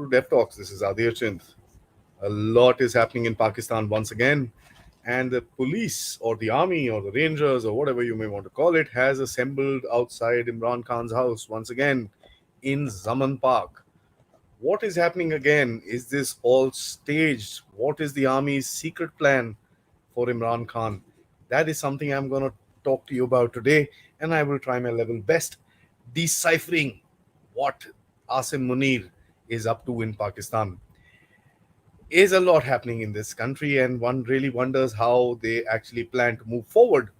to Dev Talks. This is Aadi. A lot is happening in Pakistan once again, and the police or the army or the rangers or whatever you may want to call it has assembled outside Imran Khan's house once again in Zaman Park. What is happening again? Is this all staged? What is the army's secret plan for Imran Khan? That is something I'm going to talk to you about today, and I will try my level best deciphering what Asim Munir is up to in Pakistan. Is a lot happening in this country, and one really wonders how they actually plan to move forward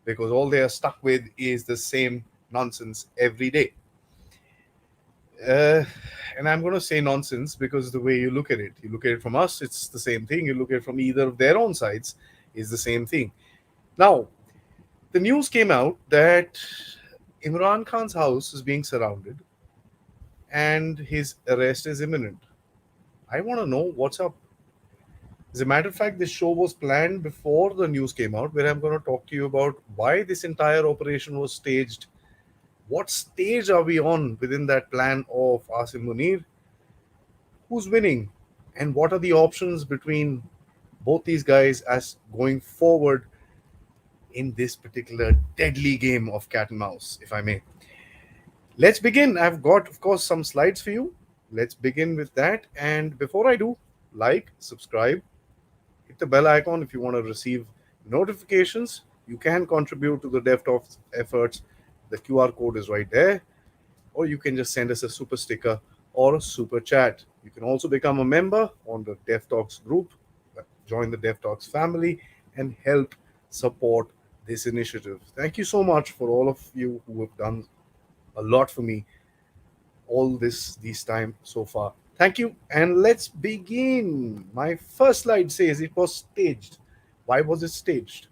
because all they are stuck with is the same nonsense every day. Uh, and I'm going to say nonsense because the way you look at it from us, it's the same thing. You look at it from either of their own sides, is the same thing. Now, the news came out that Imran Khan's house is being surrounded and his arrest is imminent. I want to know what's up. As a matter of fact, this show was planned before the news came out, where I'm going to talk to you about why this entire operation was staged. What stage are we on within that plan of Asim Munir? Who's winning? And what are the options between both these guys as going forward in this particular deadly game of cat and mouse, if I may? Let's begin. I've got, of course, some slides for you. Let's begin with that. And before I do, like, subscribe, hit the bell icon if you want to receive notifications. You can contribute to the DevTalks efforts. The QR code is right there. Or you can just send us a super sticker or a super chat. You can also become a member on the DevTalks group, join the DevTalks family, and help support this initiative. Thank you so much for all of you who have done a lot for me all this time so far. Thank you, and let's begin. My first slide says it was staged. Why was it staged?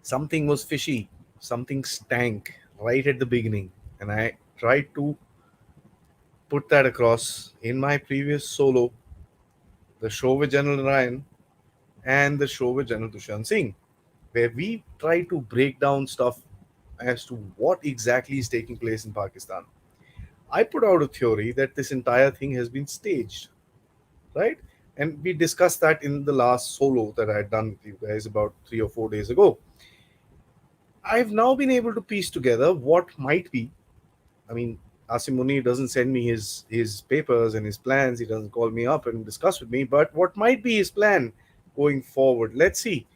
Something was fishy, something stank right at the beginning, and I tried to put that across in my previous solo, the show with General Ryan and the show with General Dushan Singh, where we try to break down stuff as to what exactly is taking place in Pakistan. I put out a theory that this entire thing has been staged, right? And we discussed that in the last solo that I had done with you guys about 3 or 4 days ago. I've now been able to piece together what might be. I mean, Asim Munir doesn't send me his papers and his plans. He doesn't call me up and discuss with me. But what might be his plan going forward? Let's see.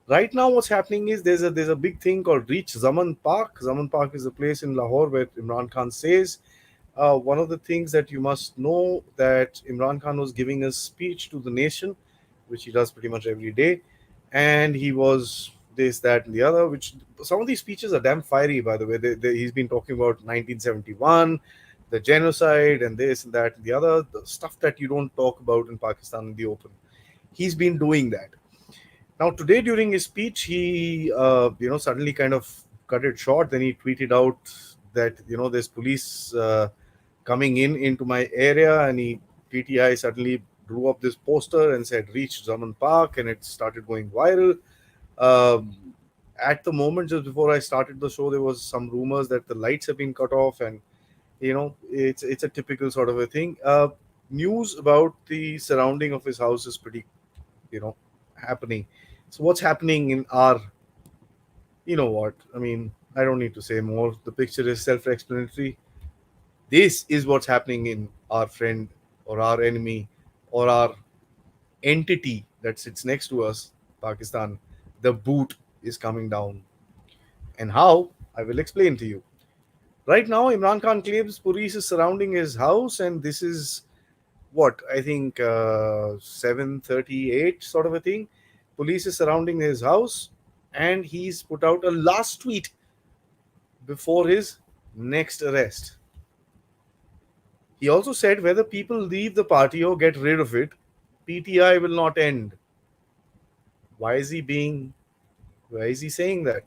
Right now, what's happening is there's a big thing called Reach Zaman Park. Zaman Park is a place in Lahore where Imran Khan says. One of the things that you must know that Imran Khan was giving a speech to the nation, which he does pretty much every day, and he was this, that, and the other. Which some of these speeches are damn fiery, by the way. He's been talking about 1971, the genocide, and this and that and the other, the stuff that you don't talk about in Pakistan in the open. He's been doing that. Now today during his speech, he suddenly kind of cut it short. Then he tweeted out that there's police coming in into my area, and he PTI suddenly drew up this poster and said reach Zaman Park, and it started going viral. Um, at the moment, just before I started the show, there was some rumors that the lights have been cut off, and it's a typical sort of a thing. News about the surrounding of his house is pretty happening. So what's happening in our, what I mean, I don't need to say more. The picture is self-explanatory. This is what's happening in our friend or our enemy or our entity that sits next to us, Pakistan. The boot is coming down. And how? I will explain to you. Right now, Imran Khan claims police is surrounding his house, and this is what I think 7:38 sort of a thing. Police is surrounding his house, and he's put out a last tweet before his next arrest. He also said whether people leave the party or get rid of it, PTI will not end. Why is he being? Why is he saying that?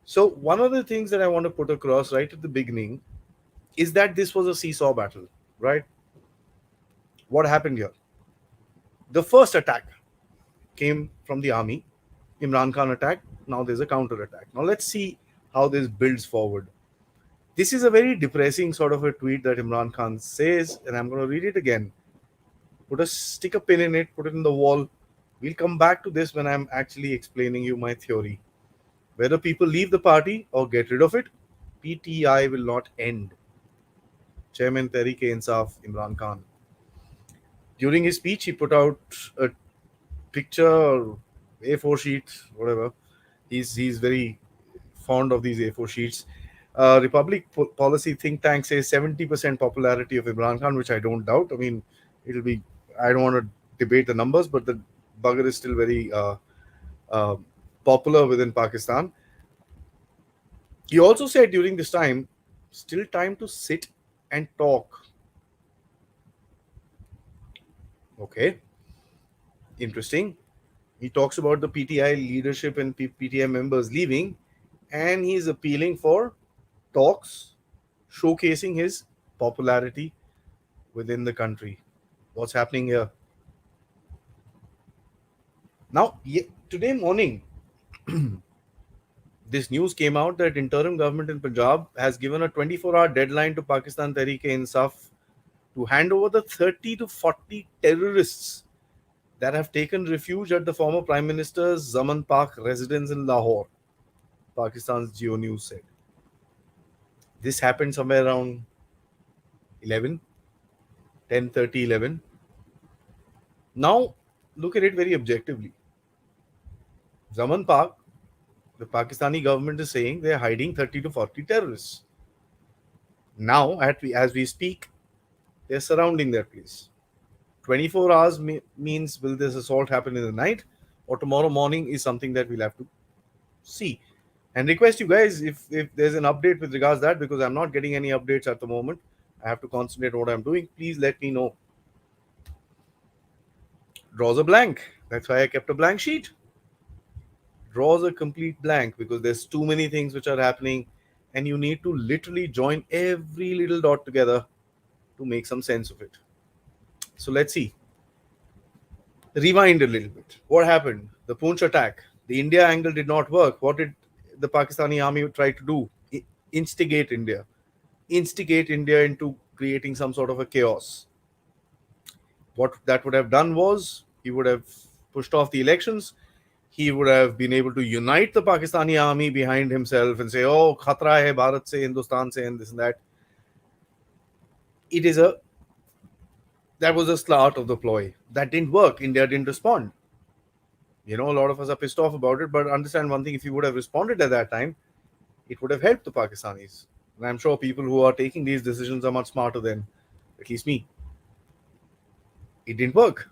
So one of the things that I want to put across right at the beginning is that this was a seesaw battle, right? What happened here? The first attack came from the army. Imran Khan attack. Now there's a counter attack. Now let's see how this builds forward. This is a very depressing sort of a tweet that Imran Khan says, and I'm going to read it again. Stick a pin in it, put it in the wall. We'll come back to this when I'm actually explaining you my theory. Whether people leave the party or get rid of it, PTI will not end. Chairman Tehreek-e-Insaf Imran Khan. During his speech, he put out a picture, A4 sheet, whatever. He's very fond of these A4 sheets. Republic Policy think tank says 70% popularity of Imran Khan, which I don't doubt. I mean, it'll be. I don't want to debate the numbers, but the bugger is still very uh, popular within Pakistan. He also said during this time, still time to sit and talk. Okay, interesting. He talks about the PTI leadership and PTI members leaving, and he's appealing for talks, showcasing his popularity within the country. What's happening here? Now, today morning, this news came out that interim government in Punjab has given a 24-hour deadline to Pakistan Tehreek-e-Insaf to hand over the 30 to 40 terrorists that have taken refuge at the former Prime Minister's Zaman Park residence in Lahore, Pakistan's Geo News said. This happened somewhere around 11, 10:30, 11. Now, look at it very objectively. Zaman Park, the Pakistani government is saying they are hiding 30 to 40 terrorists. Now, as we speak, they are surrounding that place. 24 hours means will this assault happen in the night or tomorrow morning is something that we'll have to see. And request you guys, if there's an update with regards to that, because I'm not getting any updates at the moment. I have to concentrate on what I'm doing. Please let me know. Draws a blank. That's why I kept a blank sheet. Draws a complete blank because there's too many things which are happening and you need to literally join every little dot together to make some sense of it. So let's see. Rewind a little bit. What happened? The Poonch attack. The India angle did not work. What did the Pakistani army try to do? Instigate India. Instigate India into creating some sort of a chaos. What that would have done was he would have pushed off the elections. He would have been able to unite the Pakistani army behind himself and say, "Oh, khatra hai Bharat se, Hindustan se, and this and that." It is a that was the start of the ploy. That didn't work. India didn't respond. A lot of us are pissed off about it, but understand one thing: if you would have responded at that time, it would have helped the Pakistanis. And I'm sure people who are taking these decisions are much smarter than at least me. It didn't work.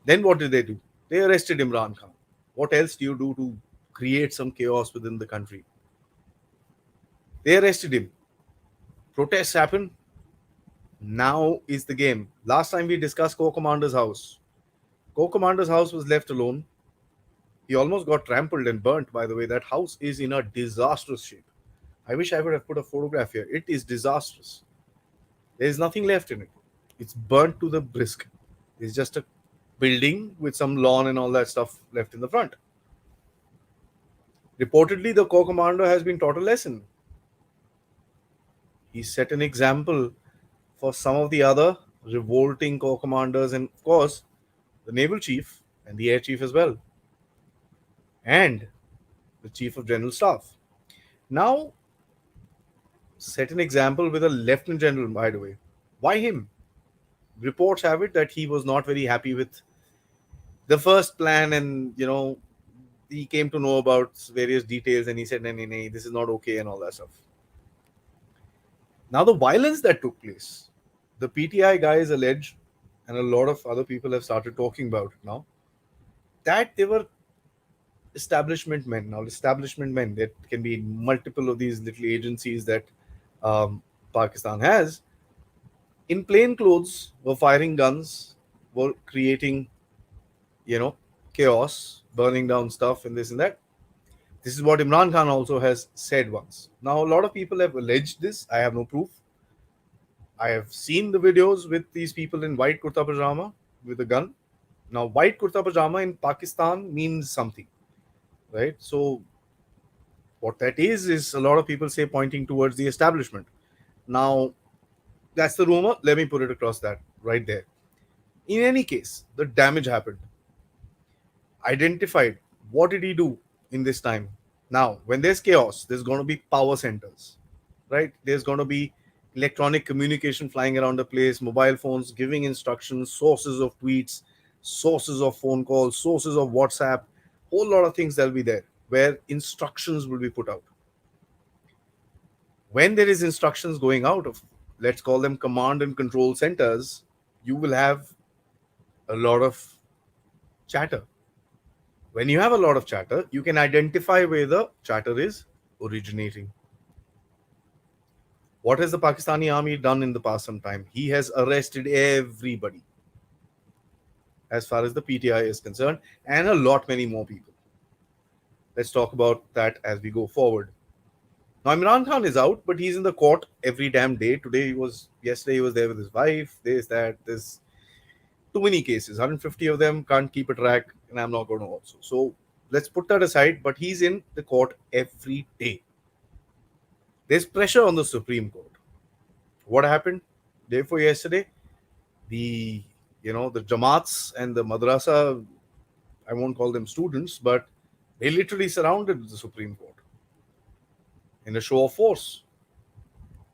Then what did they do? They arrested Imran Khan. What else do you do to create some chaos within the country? They arrested him. Protests happen. Now is the game. Last time we discussed Co-Commander's house. Co-Commander's house was left alone. He almost got trampled and burnt, by the way. That house is in a disastrous shape. I wish I would have put a photograph here. It is disastrous. There is nothing left in it. It's burnt to the brisk. It's just a building with some lawn and all that stuff left in the front. Reportedly, the co-commander has been taught a lesson. He set an example for some of the other revolting co-commanders and, of course, the naval chief and the air chief as well, and the chief of general staff. Now, set an example with a lieutenant general, by the way. Why him? Reports have it that he was not very happy with the first plan, and he came to know about various details and he said, "No, this is not okay," and all that stuff. Now, the violence that took place, the PTI guys allege, and a lot of other people have started talking about it now, that they were establishment men. Now, establishment men, there can be multiple of these little agencies that Pakistan has, in plain clothes, were firing guns, were creating, chaos, burning down stuff and this and that. This is what Imran Khan also has said once. Now, a lot of people have alleged this. I have no proof. I have seen the videos with these people in white kurta pajama with a gun. Now, white kurta pajama in Pakistan means something, right? So, What that is a lot of people say pointing towards the establishment. Now, that's the rumor. Let me put it across that right there. In any case, the damage happened. Identified. What did he do in this time? Now, when there's chaos, there's going to be power centers, right? There's going to be electronic communication flying around the place, mobile phones giving instructions, sources of tweets, sources of phone calls, sources of WhatsApp, whole lot of things that'll be there where instructions will be put out. When there is instructions going out of, let's call them command and control centers, you will have a lot of chatter. When you have a lot of chatter, you can identify where the chatter is originating. What has the Pakistani army done in the past some time? He has arrested everybody as far as the PTI is concerned, and a lot many more people. Let's talk about that as we go forward. Now Imran Khan is out, but he's in the court every damn day. Yesterday he was there with his wife. There's too many cases. 150 of them, can't keep a track, and I'm not going to also. So let's put that aside. But he's in the court every day. There's pressure on the Supreme Court. What happened day before yesterday? The the Jamaats and the madrasa, I won't call them students, but they literally surrounded the Supreme Court in a show of force,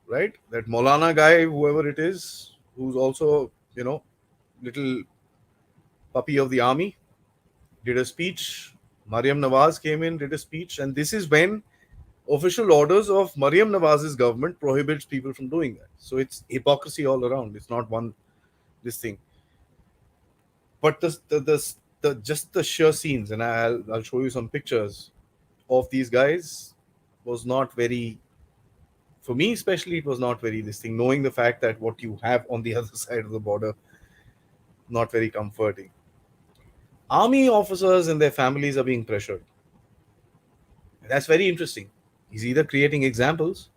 right? That Maulana guy, whoever it is, who's also little puppy of the army, did a speech. Mariam Nawaz came in, did a speech, and this is when official orders of Mariam Nawaz's government prohibits people from doing that. So it's hypocrisy all around. It's not one this thing. But the just the sheer scenes, and I'll show you some pictures of these guys, was not very, for me especially, it was not very this thing. Knowing the fact that what you have on the other side of the border, not very comforting. Army officers and their families are being pressured. That's very interesting. He's either creating examples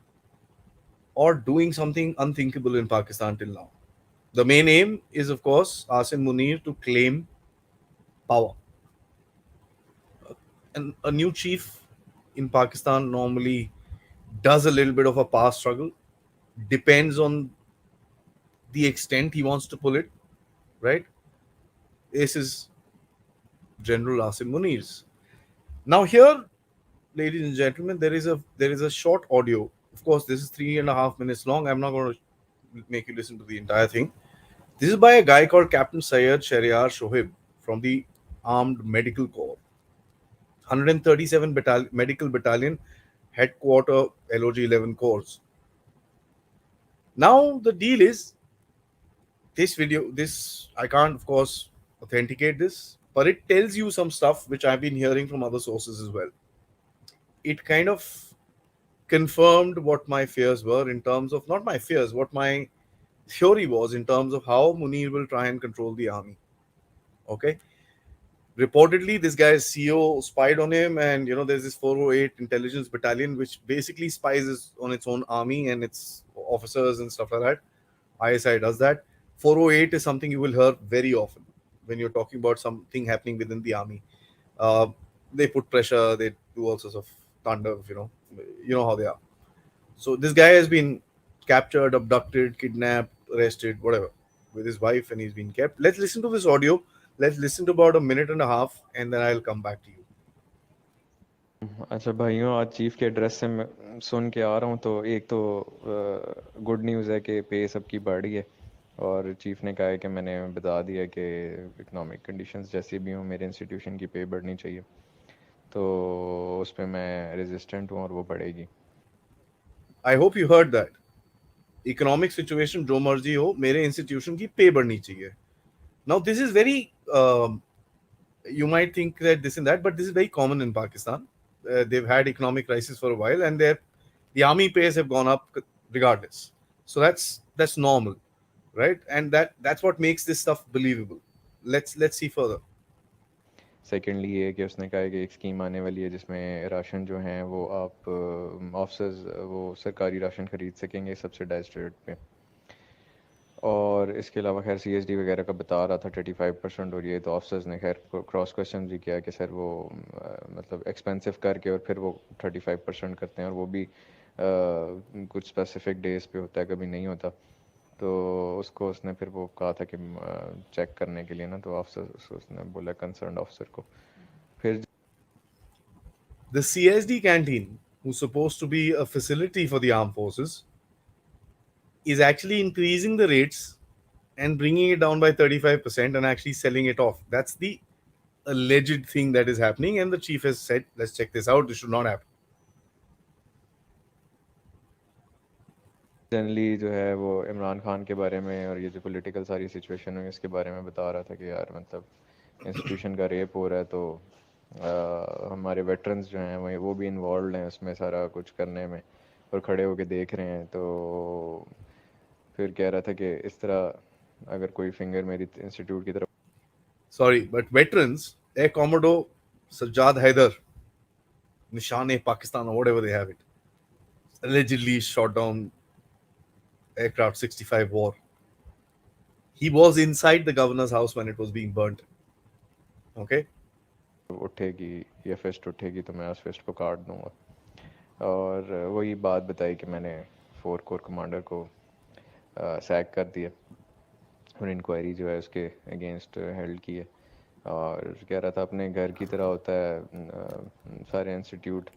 or doing something unthinkable in Pakistan till now. The main aim is, of course, Asim Munir to claim power. And a new chief in Pakistan normally does a little bit of a power struggle. Depends on the extent he wants to pull it, right? This is General Asim Munir's. Now here, ladies and gentlemen, there is a short audio. Of course, this is 3.5 minutes long. I'm not going to make you listen to the entire thing. This is by a guy called Captain Syed Shariar Shoaib from the Armed Medical Corps, 137 Medical Battalion, Headquarter LOG 11 Corps. Now the deal is, this I can't, of course, authenticate this, but it tells you some stuff which I've been hearing from other sources as well. It kind of confirmed what my fears were, in terms of, not my fears, what my theory was in terms of how Munir will try and control the army. Okay. Reportedly, this guy's CEO spied on him, and there's this 408 intelligence battalion which basically spies on its own army and its officers and stuff like that. ISI does that. 408 is something you will hear very often when you're talking about something happening within the army. They put pressure, they do all sorts of thunder, you know how they are. So this guy has been captured, abducted, kidnapped, arrested, whatever, with his wife, and he's been kept. Let's listen to this audio. Let's listen to about a minute and a half, and then I'll come back to you. अच्छा भाइयों, आज chief के address से मैं सुन के आ रहा हूँ, तो एक तो गुड न्यूज़ है कि पे सबकी बढ़ रही है, और चीफ ने कहा है कि मैंने बता दिया कि इकोनॉमिक कंडीशंस जैसी भी हों, मेरे इंस्टीट्यूशन की पे बढ़नी चाहिए, तो उस पर मैं रेजिस्टेंट हूँ और वो बढ़ेगी. I hope you heard that. Economic situation जो मर्जी हो, मेरे इंस्टीट्यूशन की पे बढ़नी चाहिए. Now this is very you might think that this and that, but this is very common in Pakistan. They've had economic crisis for a while, and the army pays have gone up regardless. So that's normal, right? And that's what makes this stuff believable. Let's see further. Secondly ये कि उसने कहा है कि एक scheme आने वाली है जिसमें राशन जो हैं वो आप ऑफिसर्स वो सरकारी राशन ख़रीद सकेंगे सब्सिडाइज्ड रेट पे. और इसके अलावा खैर सीएसडी वगैरह का बता रहा था 35%, और ये तो ऑफिसर्स ने खैर क्रॉस क्वेश्चन भी किया कि सर वो मतलब एक्सपेंसिव करके और फिर वो 35% करते हैं, और वो भी कुछ स्पेसिफिक डेज पे होता है, कभी नहीं होता। तो उसको उसने फिर वो कहा था कि चेक करने के लिए ना, तो ऑफिसर उसने बोला कंसर्न ऑफिसर को। फिर The CSD canteen, who's supposed to be a facility for the armed forces, is actually increasing the rates and bringing it down by 35% and actually selling it off. That's the alleged thing that is happening. And the chief has said, let's check this out. This should not happen. Generally जो है वो इमरान खान के बारे में और ये जो political सारी सिचुएशन हुई इसके बारे में बता रहा था कि यार मतलब इंस्टीट्यूशन का रेप हो रहा है, तो हमारे वेटरन्स जो हैं वही वो भी इन्वॉल्व हैं उसमें सारा कुछ करने में, और खड़े होके देख रहे हैं। तो फिर कह रहा था कि इस तरह अगर कोई फिंगर मेरी इंस्टीट्यूट की तरफ। Sorry, but veterans, Air Commodore Sajjad Haider, Nishan Pakistan, or whatever they have it, allegedly shot down aircraft 65 war. He was inside the governor's house when it was being burnt. Okay. उठेगी या fist उठेगी तो मैं उस fist को काट दूंगा। और वही बात बताई कि मैंने 4 कोर कमांडर को सैक कर दिया, और इंक्वायरी जो है उसके अगेंस्ट हेल्ड की है। और कह रहा था अपने घर की तरह होता है सारे इंस्टीट्यूट,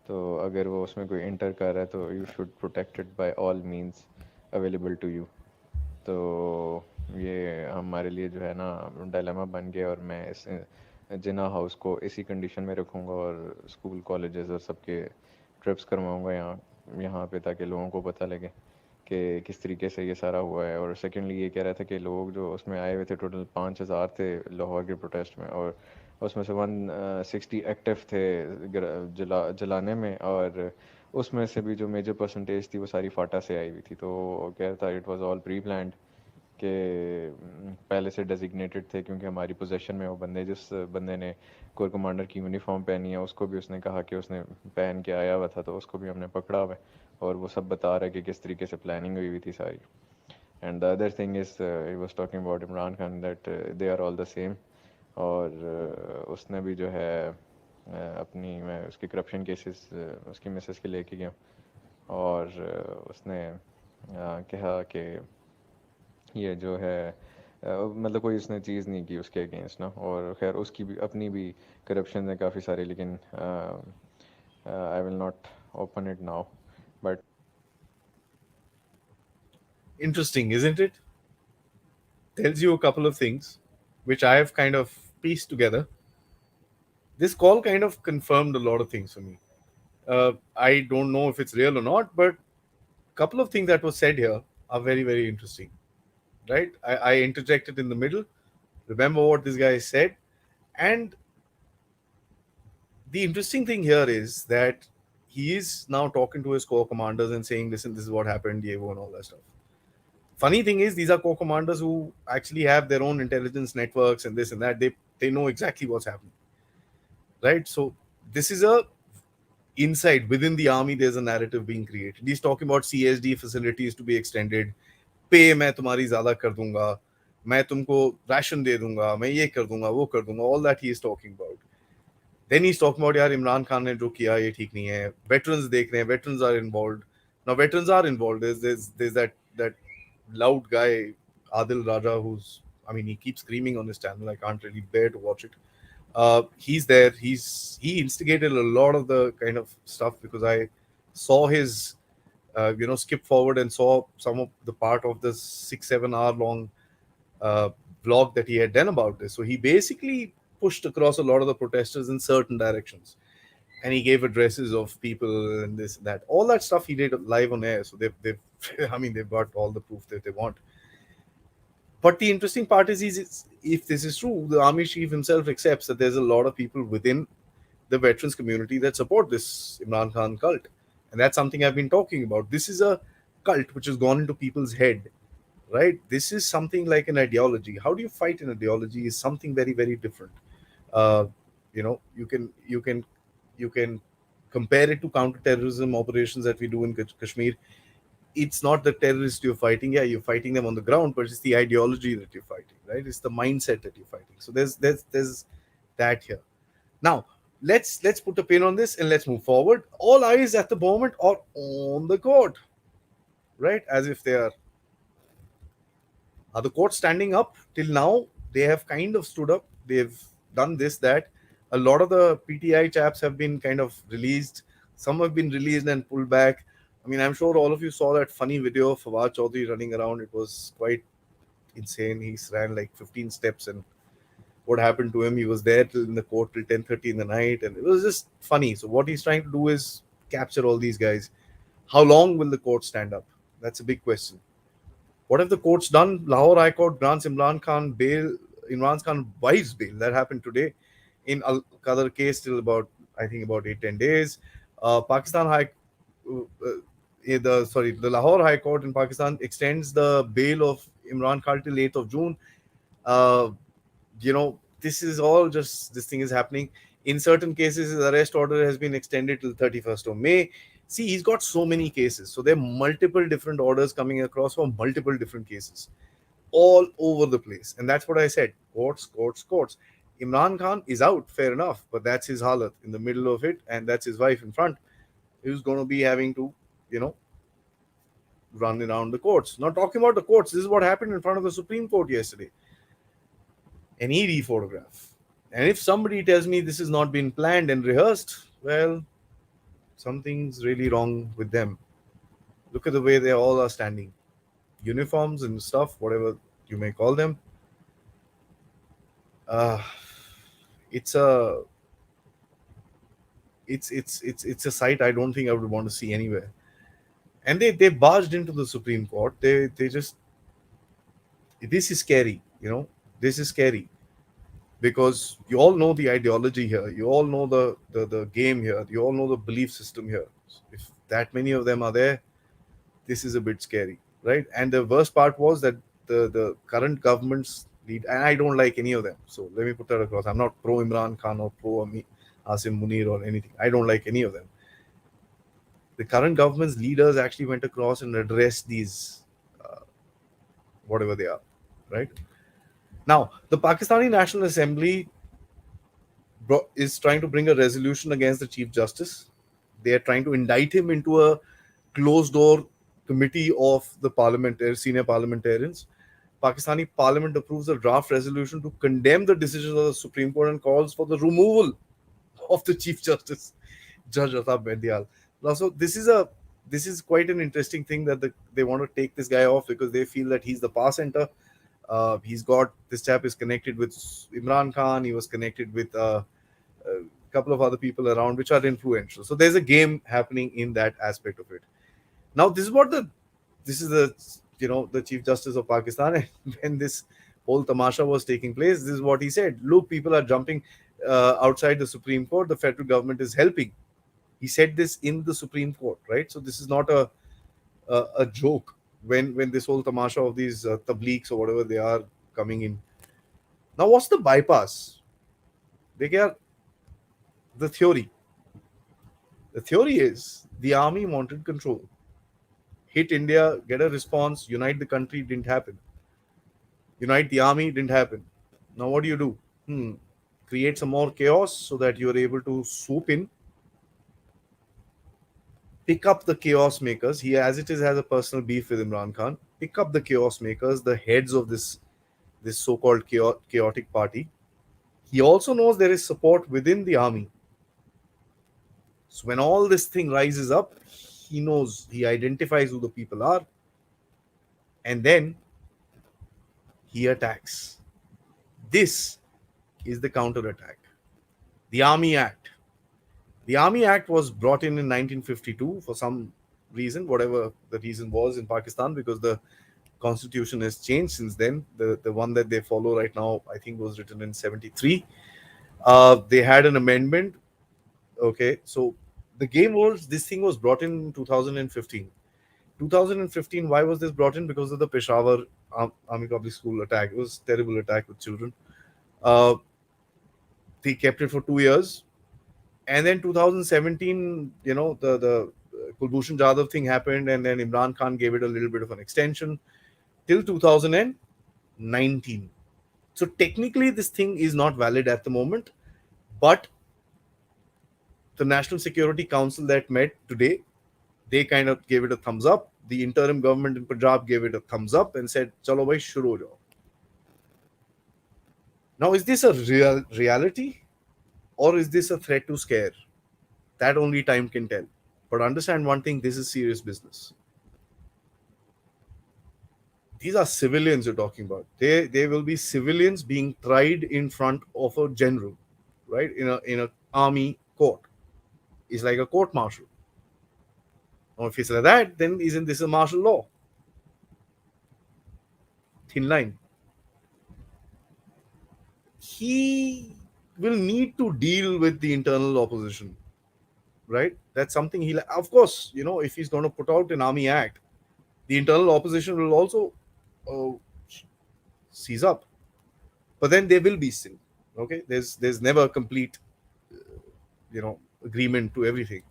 तो अगर वो उसमें कोई इंटर कर रहा है तो you should protected by all means available to you. तो ये हमारे लिए जो है ना डायलेमा बन गया, और मैं इस जिना हाउस को इसी कंडीशन में रखूँगा और स्कूल कॉलेजेस और सबके ट्रिप्स करवाऊँगा यहाँ यहाँ पे, ताकि लोगों को पता लगे कि किस तरीके से ये सारा हुआ है। और सेकेंडली ये कह रहा था कि लोग जो उसमें आए हुए थे टोटल 5,000 थे लाहौर के प्रोटेस्ट में, और उसमें से 160 एक्टिव थे जलाने में, और उसमें से भी जो मेजर परसेंटेज थी वो सारी फाटा से आई हुई थी। तो कह रहा था it was all pre planned के पहले से डेजिग्नेटेड थे, क्योंकि हमारी पोजेशन में वो बंदे, जिस बंदे ने कोर कमांडर की यूनिफॉर्म पहनी है उसको भी उसने कहा कि उसने पहन के आया हुआ था, तो उसको भी हमने पकड़ा हुआ है, और वो सब बता रहा है कि किस तरीके से प्लानिंग हुई हुई थी सारी। And the other thing is he was talking about Imran Khan that they are all the same. और उसने भी जो है अपनी, मैं उसके करप्शन केसेस उसकी मिसेस के लेके गया, और उसने कहा कि ये जो है मतलब कोई उसने चीज़ नहीं की उसके अगेंस्ट ना, और खैर उसकी भी अपनी भी करप्शन है काफ़ी सारी, लेकिन I will not open it now, but Interesting, isn't it? Tells you a couple of things which I have kind of pieced together. This call kind of confirmed a lot of things for me. I don't know if it's real or not, but a couple of things that was said here are very, very interesting. Right? I interjected in the middle. Remember what this guy said. And the interesting thing here is that he is now talking to his core commanders and saying, listen, this is what happened, Yevo, and all that stuff. Funny thing is, these are core commanders who actually have their own intelligence networks and this and that. They know exactly what's happening. Right? So this is a inside within the army, there's a narrative being created. He's talking about CSD facilities to be extended. पे मैं तुम्हारी ज्यादा कर दूंगा, मैं तुमको ration दे दूंगा, मैं ये कर दूंगा, वो कर दूंगा. All that he is talking about. Then he's talking about यार इमरान खान ने जो किया ये ठीक नहीं है. Veterans देख रहे हैं, veterans are involved. Now veterans are involved. There's that loud guy Adil Raja who's, I mean, he keeps screaming on his channel. I can't really bear to watch it. He's there. He instigated a lot of the kind of stuff because I saw his skip forward and saw some of the part of the 6-7 hour long uh, vlog that he had done about this. So he basically pushed across a lot of the protesters in certain directions, and he gave addresses of people and this and that. All that stuff he did live on air. So they've I mean they've got all the proof that they want. But the interesting part is if this is true, the army chief himself accepts that there's a lot of people within the veterans community that support this Imran Khan cult. And that's something I've been talking about. This is a cult which has gone into people's head, right? This is something like an ideology. How do you fight an ideology is something very, very different. Uh, you can compare it to counterterrorism operations that we do in Kashmir. it's not the terrorists you're fighting. Yeah, you're fighting them on the ground, but it's the ideology that you're fighting, right? It's the mindset that you're fighting. So there's that here. Now let's put a pin on this and let's move forward. All eyes at the moment are on the court, right? As if they are the court standing up till now. They have kind of stood up. They've done this, that. A lot of the PTI chaps have been kind of released. Some have been released and pulled back. I mean, I'm sure all of you saw that funny video of Fawad Chaudhry running around. It was quite insane. He ran like 15 steps, and what happened to him? He was there till in the court till 10:30 in the night, and it was just funny. So what he's trying to do is capture all these guys. How long will the court stand up? That's a big question. What have the courts done? Lahore High Court grants Imran Khan bail, Imran Khan wife's bail. That happened today. In Al Qadar case, till about, I think, about 8-10 days. Pakistan High, the Lahore High Court in Pakistan extends the bail of Imran Khan till 8th of June. Uh, this is all just, this thing is happening. In certain cases, his arrest order has been extended till 31st of May. See, he's got so many cases. So there are multiple different orders coming across for multiple different cases all over the place. And that's what I said. Courts, courts, courts. Imran Khan is out, fair enough, but that's his halat in the middle of it, and that's his wife in front, who's going to be having to, you know, run around the courts. Not talking about the courts, this is what happened in front of the Supreme Court yesterday. An ED photograph. And if somebody tells me this has not been planned and rehearsed, well, something's really wrong with them. Look at the way they all are standing. Uniforms and stuff, whatever you may call them. Uh, it's a it's a sight I don't think I would want to see anywhere. And they barged into the Supreme Court. They just, this is scary. This is scary because you all know the ideology here. You all know the game here. You all know the belief system here. If that many of them are there, this is a bit scary, right? And the worst part was that the current government's lead, and I don't like any of them. So let me put that across. I'm not pro Imran Khan or pro Asim Munir or anything. I don't like any of them. The current government's leaders actually went across and addressed these, whatever they are, right? Now, the Pakistani National Assembly is trying to bring a resolution against the Chief Justice. They are trying to indict him into a closed door committee of the senior parliamentarians. Pakistani Parliament approves a draft resolution to condemn the decision of the Supreme Court and calls for the removal of the Chief Justice, Judge Atab Medial. Now, so this is quite an interesting thing that they want to take this guy off because they feel that he's the power center. This chap is connected with Imran Khan. He was connected with a couple of other people around which are influential. So there's a game happening in that aspect of it. Now, this is the Chief Justice of Pakistan, and when this whole tamasha was taking place, this is what he said. Look, people are jumping outside the Supreme Court. The federal government is helping. He said this in the Supreme Court, right? So this is not a joke. When this whole tamasha of these tableeks or whatever they are coming in. Now, what's the bypass? The theory. The theory is the army wanted control. Hit India, get a response, unite the country, didn't happen. Unite the army, didn't happen. Now what do? Create some more chaos so that you're able to swoop in, pick up the chaos makers. He, as it is, has a personal beef with Imran Khan. Pick up the chaos makers, the heads of this so-called chaotic party. He also knows there is support within the army. So when all this thing rises up, he knows, he identifies who the people are, and then he attacks. This is the counterattack. The Army Act. The Army Act was brought in 1952 for some reason, whatever the reason was in Pakistan, because the constitution has changed since then. The one that they follow right now, I think, was written in 73. They had an amendment. Okay, so the game was, this thing was brought in 2015. 2015, why was this brought in? Because of the Peshawar Army Public School attack. It was a terrible attack with children. They kept it for 2 years. And then 2017, the Kulbhushan Jadhav thing happened, and then Imran Khan gave it a little bit of an extension till 2019. So technically, this thing is not valid at the moment, but the National Security Council that met today, they kind of gave it a thumbs up. The interim government in Punjab gave it a thumbs up and said, "Chalo bhai, shuru ho jao." Now, is this a real reality or is this a threat to scare? That only time can tell. But understand one thing: this is serious business. These are civilians you're talking about. They will be civilians being tried in front of a general, right? In a army court. It's like a court martial. Now, if it's like that, then isn't this a martial law? Thin line. He will need to deal with the internal opposition, right? That's something of course, if he's going to put out an army act, the internal opposition will also uh, seize up. But then there will be still, okay? There's never a complete, agreement to everything.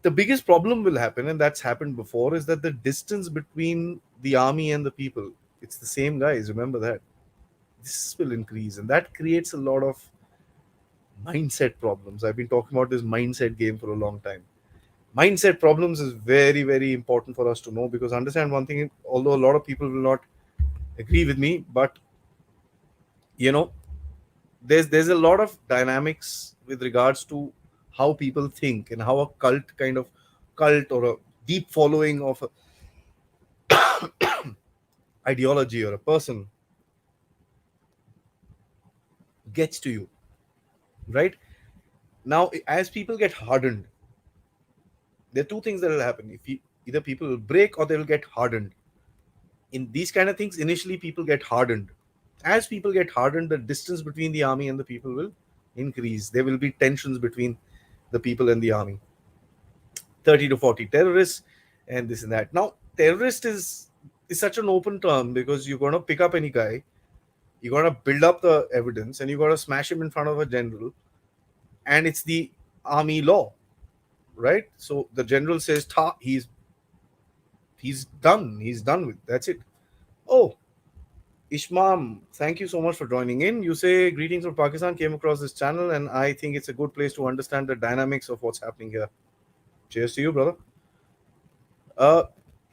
The biggest problem will happen, and that's happened before, is that the distance between the army and the people, it's the same guys. Remember that this will increase, and that creates a lot of mindset problems. I've been talking about this mindset game for a long time. Mindset problems is very, very important for us to know, because understand one thing, although a lot of people will not agree with me, but you know, there's a lot of dynamics with regards to how people think and how a cult or a deep following of a ideology or a person gets to you, right? Now, as people get hardened, there are two things that will happen. Either people will break or they will get hardened. In these kind of things, initially people get hardened. As people get hardened, the distance between the army and the people will increase. There will be tensions between the people and the army. 30 to 40 terrorists and this and that. Now, terrorist is such an open term, because you're going to pick up any guy, you're going to build up the evidence, and you're going to smash him in front of a general, and it's the army law, right? So the general says, he's done with, that's it. Oh, Ishmam, thank you so much for joining in. You say greetings from Pakistan, came across this channel, and I think it's a good place to understand the dynamics of what's happening here. Cheers to you, brother. Uh,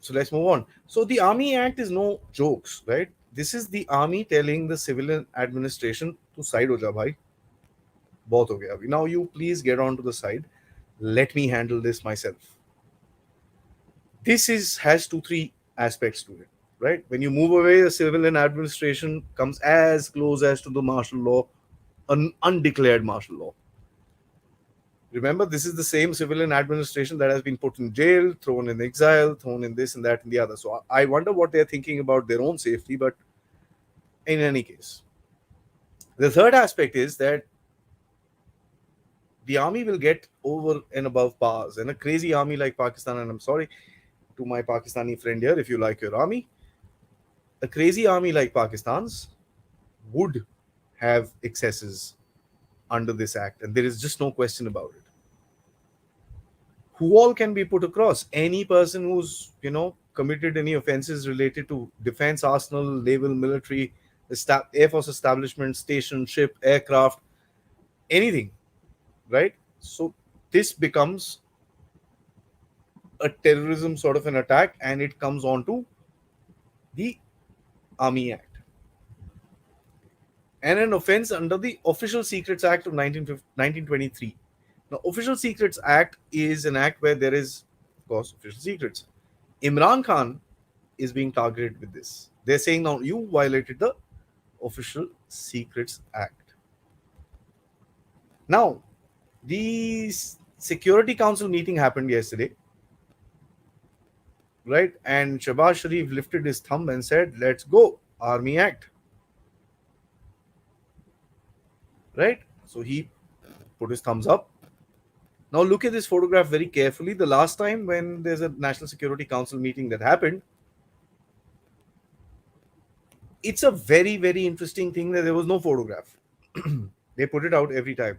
so let's move on. So the Army Act is no jokes, right? This is the army telling the civilian administration to side ho ja bhai. Bahut ho gaya abhi. Now you please get on to the side. Let me handle this myself. This has two, three aspects to it, right? When you move away, the civilian administration comes as close as to the martial law, an undeclared martial law. Remember, this is the same civilian administration that has been put in jail, thrown in exile, thrown in this and that and the other. So I wonder what they're thinking about their own safety, but in any case. The third aspect is that the army will get over and above powers. And a crazy army like Pakistan, and I'm sorry to my Pakistani friend here if you like your army, a crazy army like Pakistan's would have excesses under this act, and there is just no question about it. Who all can be put across? Any person who's committed any offenses related to defense arsenal, naval, military, air force establishment, station, ship, aircraft, anything, right? So this becomes a terrorism sort of an attack, and it comes on to the Army Act, and an offense under the Official Secrets Act of 1923. Now, Official Secrets Act is an act where there is, of course, official secrets. Imran Khan is being targeted with this. They're saying, now you violated the Official Secrets Act. Now, the Security Council meeting happened yesterday, right? And Shahbaz Sharif lifted his thumb and said, let's go, Army Act. Right? So he put his thumbs up. Now look at this photograph very carefully. The last time when there's a National Security Council meeting that happened, it's a very, very interesting thing that there was no photograph. They put it out every time.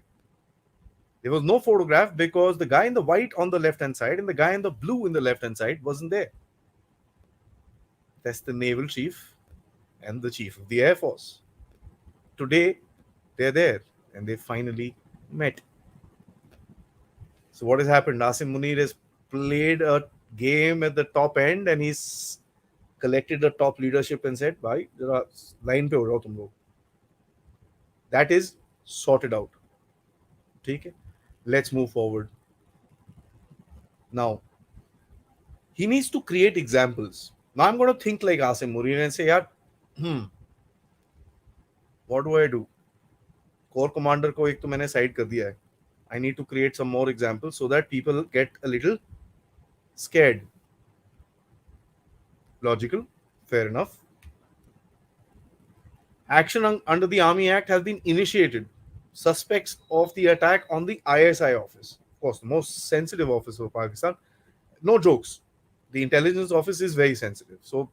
There was no photograph because the guy in the white on the left hand side and the guy in the blue in the left hand side wasn't there. That's the naval chief and the chief of the Air Force. Today, they're there and they finally met. So, what has happened? Asim Munir has played a game at the top end and he's collected the top leadership and said, Bhai, जरा line पे हो जाओ तुम लोग. That is sorted out. ठीक है? Let's move forward. Now, he needs to create examples. Now, I'm going to think like Asim Munir and say, यार, what do I do? Core commander को एक तो मैंने side कर दिया है. I need to create some more examples so that people get a little scared. Logical, fair enough. Action under the Army Act has been initiated. Suspects of the attack on the ISI office, of course, the most sensitive office of Pakistan. No jokes. The intelligence office is very sensitive. So,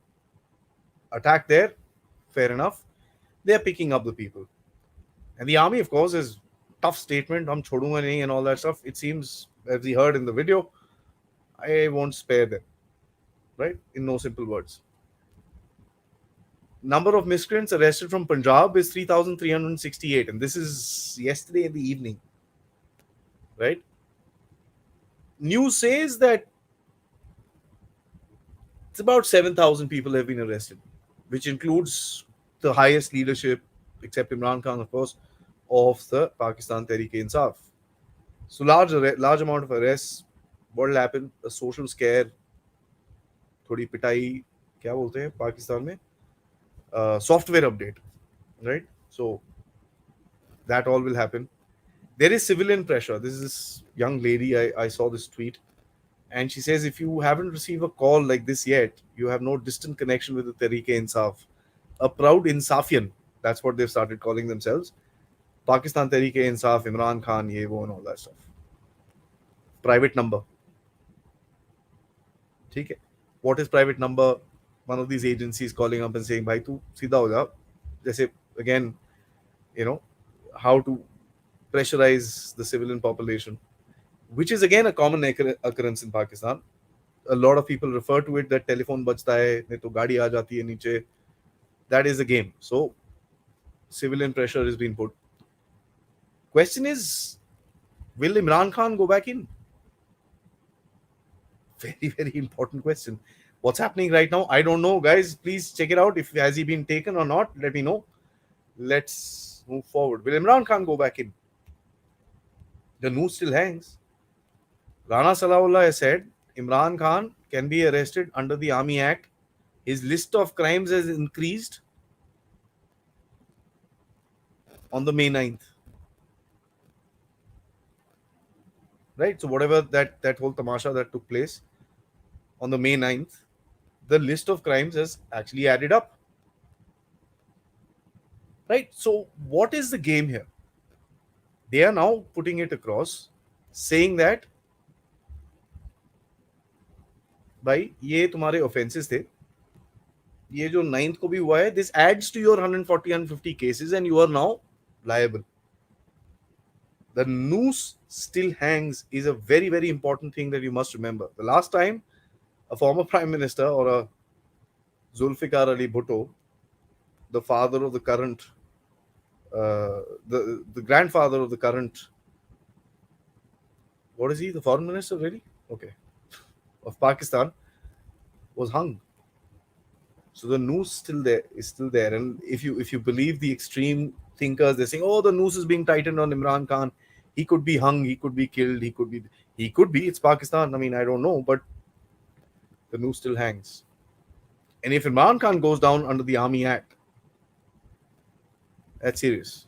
attack there, fair enough. They are picking up the people. And the army, of course, is tough statement. Hum chodunga nahi and all that stuff. It seems, as we heard in the video, I won't spare them. Right? In no simple words. Number of miscreants arrested from Punjab is 3,368. And this is yesterday in the evening. Right? News says that it's about 7,000 people have been arrested, which includes the highest leadership, except Imran Khan, of course, of the Pakistan Tehreek-e-Insaf. So large amount of arrests. What will happen? A social scare, थोड़ी पिटाई, क्या बोलते हैं पाकिस्तान में? Software update, right? So that all will happen. There is civilian pressure. This is this young lady. I saw this tweet, and she says if you haven't received a call like this yet, you have no distant connection with the Tehreek-e-Insaf. A proud Insafian. That's what they've started calling themselves. Pakistan Tehreek-e-Insaf, Imran Khan, ye wo and all that stuff. Private number. ठीक है. What is private number? One of these agencies calling up and saying, भाई तू सीधा हो जा. जैसे again, you know, how to pressurize the civilian population, which is again a common occurrence in Pakistan. A lot of people refer to it that telephone बजता है, नहीं तो गाड़ी आ जाती है नीचे. That is a game. So civilian pressure is being put. Question is, will Imran Khan go back in? Very, very important question. What's happening right now? I don't know, guys. Please check it out. If has he been taken or not, let me know. Let's move forward. Will Imran Khan go back in? The noose still hangs. Rana Salaullah has said Imran Khan can be arrested under the Army Act. His list of crimes has increased on the May 9th. Right? So whatever that whole tamasha that took place on the May 9th, the list of crimes has actually added up. Right? So what is the game here? They are now putting it across, saying that भाई ये तुम्हारे offenses थे, ये जो 9th को भी हुआ है, this adds to your 140 150 cases and you are now liable. The noose still hangs is a very, very important thing that you must remember. The last time a former prime minister or a Zulfikar Ali Bhutto, the father of the current, the grandfather of the current, what is he? The foreign minister, really? Okay, of Pakistan, was hung. So the noose is still there. And if you believe the extreme thinkers, they're saying, oh, the noose is being tightened on Imran Khan. He could be hung, he could be killed, he could be. It's Pakistan. I mean, I don't know, but the noose still hangs. And if Imran Khan goes down under the Army Act, that's serious.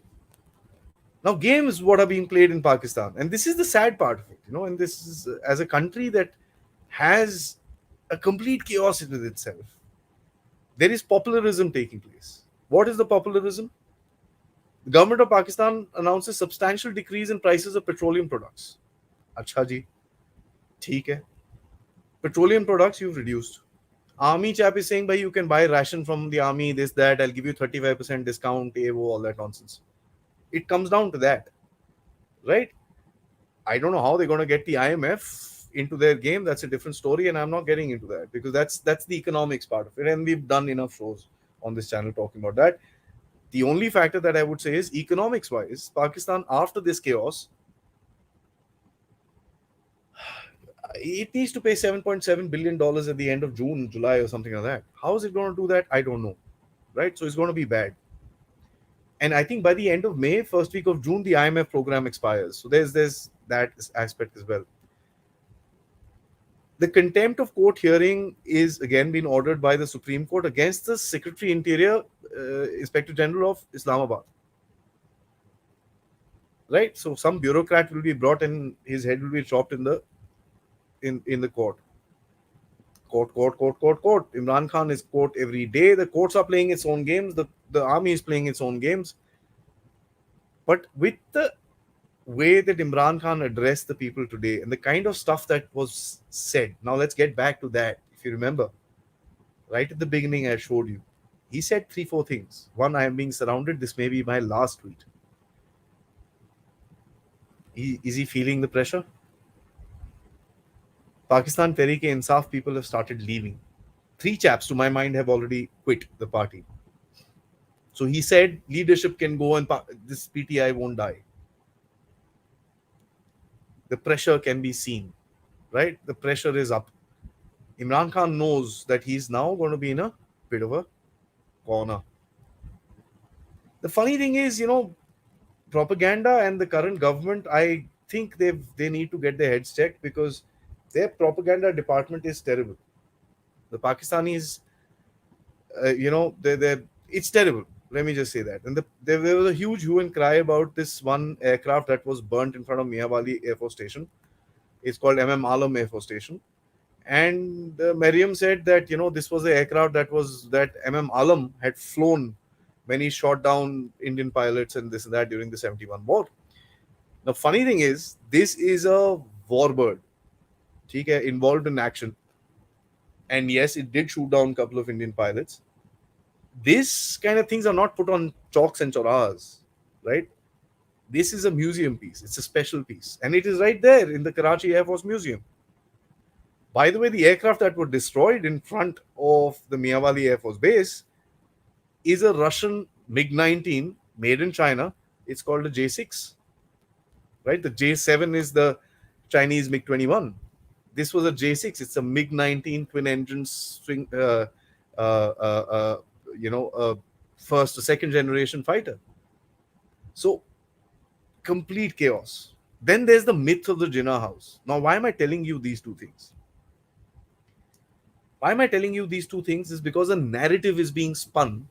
Now, games what are being played in Pakistan, and this is the sad part of it, and this is as a country that has a complete chaos within itself. There is popularism taking place. What is the popularism? The government of Pakistan announces substantial decrease in prices of petroleum products. Acha ji, theek hai. Petroleum products you've reduced. Army chap is saying, bhai, you can buy ration from the army, this, that, I'll give you 35% discount, all that nonsense. It comes down to that, right? I don't know how they're going to get the IMF into their game. That's a different story, and I'm not getting into that because that's the economics part of it, and we've done enough shows on this channel talking about that. The only factor that I would say is economics wise, Pakistan after this chaos, it needs to pay $7.7 billion at the end of June, July, or something like that. How is it going to do that? I don't know. Right? So it's going to be bad. And I think by the end of May, first week of June, the IMF program expires. So there's that aspect as well. The contempt of court hearing is again being ordered by the Supreme Court against the Secretary Interior, Inspector General of Islamabad. Right? So some bureaucrat will be brought and his head will be chopped in the court. Court. Imran Khan is court every day. The courts are playing its own games. The army is playing its own games. But with the way that Imran Khan addressed the people today and the kind of stuff that was said, now let's get back to that. If you remember, right at the beginning, I showed you. He said 3-4 things. One, I am being surrounded. This may be my last tweet. Is he feeling the pressure? Pakistan Tehreek-e-Insaf people have started leaving. 3 chaps, to my mind, have already quit the party. So he said leadership can go and this PTI won't die. The pressure can be seen, right? The pressure is up. Imran Khan knows that he's now going to be in a bit of a corner. The funny thing is, propaganda and the current government, I think they need to get their heads checked because their propaganda department is terrible. The Pakistanis, they it's terrible. Let me just say that. And there was a huge hue and cry about this one aircraft that was burnt in front of Miyawali Air Force Station. It's called Alam Air Force Station. And Mariam said that, this was the aircraft that Alam had flown when he shot down Indian pilots and this and that during the 71 war. The funny thing is, this is a warbird, involved in action. And yes, it did shoot down a couple of Indian pilots. This kind of things are not put on chalks and chorahs, right? This is a museum piece. It's a special piece. And it is right there in the Karachi Air Force Museum. By the way, the aircraft that were destroyed in front of the Miyawali Air Force Base is a Russian MiG-19 made in China. It's called a J6, right? The J7 is the Chinese MiG-21. This was a J6. It's a MiG-19 twin-engine string, first or second generation fighter. So, complete chaos. Then there's the myth of the Jinnah house. Now, why am I telling you these two things? Why am I telling you these two things is because a narrative is being spun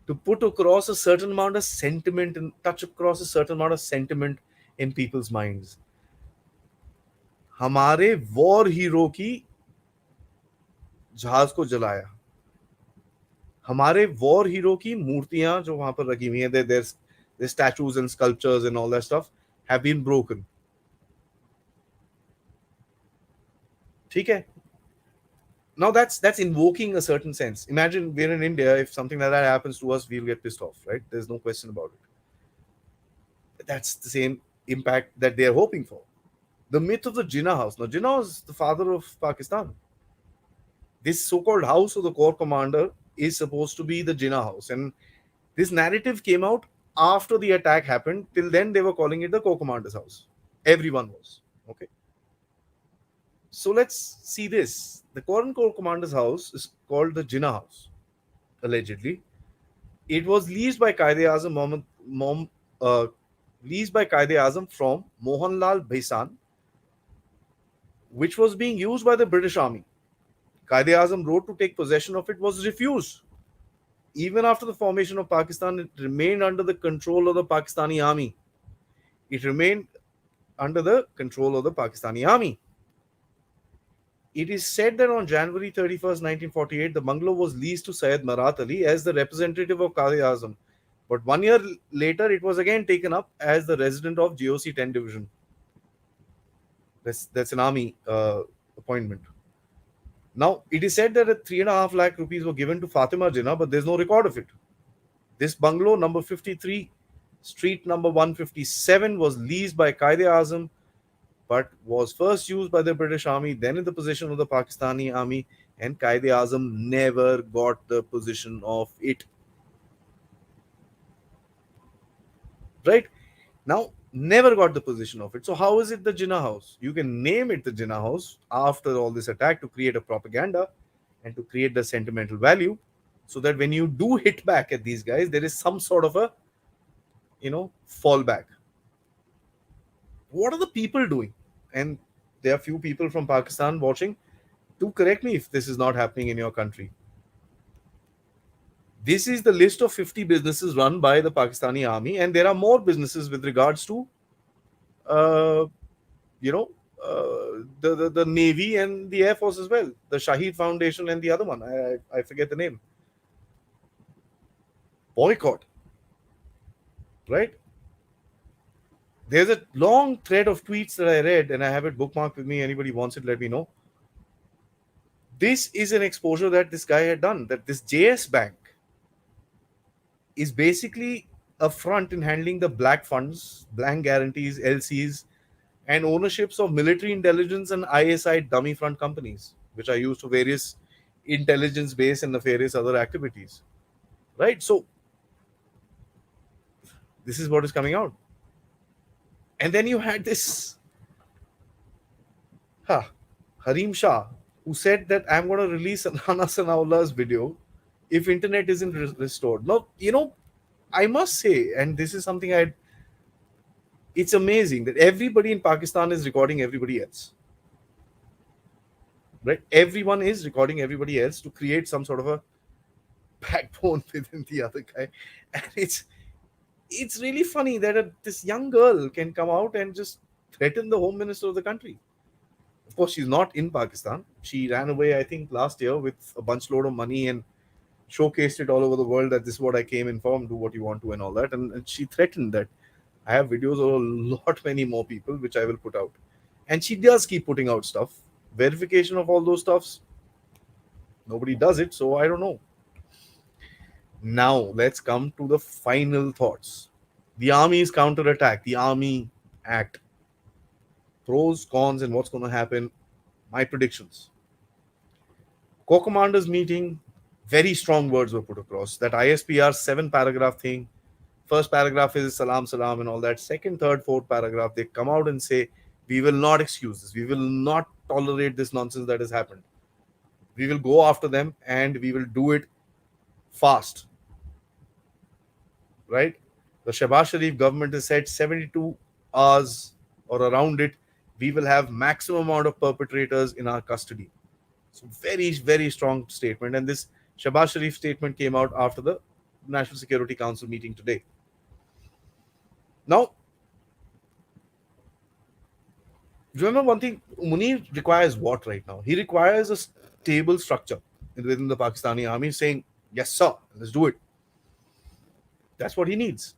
to put across a certain amount of sentiment and touch across a certain amount of sentiment in people's minds. हमारे war hero की जहाज को जलाया, हमारे war hero की मूर्तियां जो वहां पर रखी हुई हैं, their statues and sculptures and all that stuff have been broken. ठीक है? Now that's invoking a certain sense. Imagine we're in India. If something like that happens to us, we'll get pissed off, right? There's no question about it. That's the same impact that they're hoping for. The myth of the Jinnah house. Now, Jinnah is the father of Pakistan. This so-called house of the corps commander is supposed to be the Jinnah house. And this narrative came out after the attack happened. Till then, they were calling it the corps commander's house. Everyone was. Okay. So let's see this. The current corps commander's house is called the Jinnah house, allegedly. It was leased by Qaeda-e-Azam from Mohanlal Baisan, which was being used by the British Army. Qaeda-e-Azam wrote to take possession of it, was refused. Even after the formation of Pakistan, it remained under the control of the Pakistani army. It remained under the control of the Pakistani army. It is said that on January 31st, 1948, the bungalow was leased to Syed Marat Ali as the representative of Qaeda-e-Azam. But 1 year later, it was again taken up as the resident of GOC 10 Division. That's an army appointment. Now, it is said that 3.5 lakh rupees were given to Fatima Jinnah, but there's no record of it. This bungalow, number 53, Street number 157 was leased by Qaeda-e-Azam, but was first used by the British Army, then in the possession of the Pakistani Army, and Qaeda-e-Azam never got the possession of it. Right? Now, never got the possession of it. So how is it the Jinnah House? You can name it the Jinnah House after all this attack to create a propaganda and to create the sentimental value, so that when you do hit back at these guys, there is some sort of a fallback. What are the people doing? And there are few people from Pakistan watching. Do correct me if this is not happening in your country. This is the list of 50 businesses run by the Pakistani army, and there are more businesses with regards to, uh, you know, the Navy and the Air Force as well. The Shahid Foundation and the other one, I forget the name. Boycott, right? There's a long thread of tweets that I read, and I have it bookmarked with me. Anybody wants it, let me know. This is an exposure that this guy had done, that this JS Bank is basically a front in handling the black funds, blank guarantees, LCs, and ownerships of military intelligence and ISI dummy front companies, which are used for various intelligence based and nefarious other activities. Right? So, this is what is coming out. And then you had this Harim Shah, who said that I'm going to release Rana Sanaullah's video if internet isn't restored. Now, I must say, and this is something it's amazing that everybody in Pakistan is recording everybody else. Right? Everyone is recording everybody else to create some sort of a backbone within the other guy. And it's really funny that this young girl can come out and just threaten the home minister of the country. Of course, she's not in Pakistan. She ran away, I think, last year with a bunch load of money and showcased it all over the world that this is what I came in for, do what you want to, and all that. And she threatened that I have videos of a lot many more people, which I will put out. And she does keep putting out stuff. Verification of all those stuffs, nobody does it, so I don't know. Now, let's come to the final thoughts. The army's counterattack, the Army Act. Pros, cons, and what's going to happen. My predictions. Corps commanders meeting, very strong words were put across. That ISPR 7 paragraph thing. First paragraph is salam, salam, and all that. Second, third, fourth paragraph, they come out and say, we will not excuse this. We will not tolerate this nonsense that has happened. We will go after them and we will do it fast. Right? The Shehbaz Sharif government has said 72 hours or around it, we will have maximum amount of perpetrators in our custody. So very, very strong statement. And this Shehbaz Sharif statement came out after the National Security Council meeting today. Now, remember one thing, Munir requires what right now? He requires a stable structure within the Pakistani army saying, yes, sir, let's do it. That's what he needs.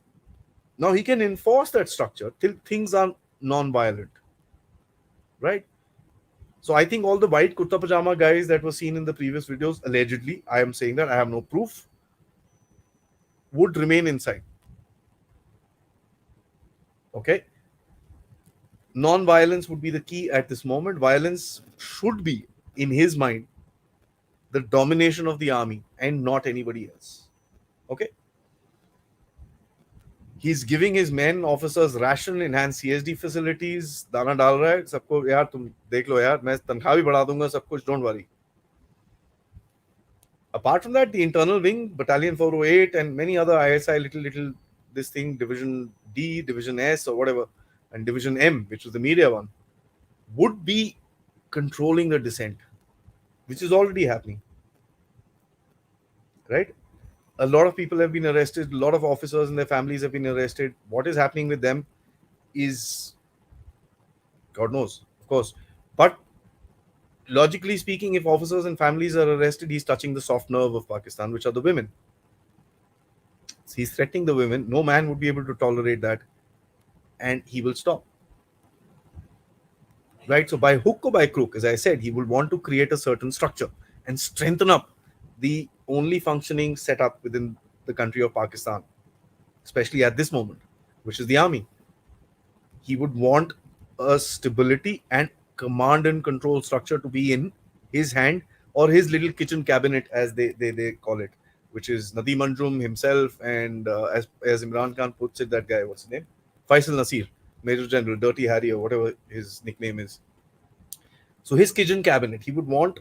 Now, he can enforce that structure till things are non-violent. Right? So I think all the white kurta pajama guys that were seen in the previous videos, allegedly, I am saying that, I have no proof, would remain inside. Okay? Non-violence would be the key at this moment. Violence should be, in his mind, the domination of the army and not anybody else. Okay? He's giving his men, officers, ration, enhanced CSD facilities, दाना डाल रहा है सबको, यार तुम देख लो यार, मैं तनख्वाह भी बढ़ा दूंगा सब कुछ, don't worry. Apart from that, the internal wing, Battalion 408 and many other ISI little this thing, Division D, Division S or whatever, and Division M, which was the media one, would be controlling the dissent, which is already happening. Right? A lot of people have been arrested. A lot of officers and their families have been arrested. What is happening with them is God knows, of course. But logically speaking, if officers and families are arrested, he's touching the soft nerve of Pakistan, which are the women. So he's threatening the women. No man would be able to tolerate that. And he will stop. Right? So by hook or by crook, as I said, he will want to create a certain structure and strengthen up the only functioning setup within the country of Pakistan, especially at this moment. which is the army. He would want a stability and command and control structure to be in his hand, or his little kitchen cabinet, as they call it, which is Nadeem Anjum himself, and as Imran Khan puts it, that guy, what's his name? Faisal Nasir, Major General, Dirty Harry, or whatever his nickname is. So his kitchen cabinet, he would want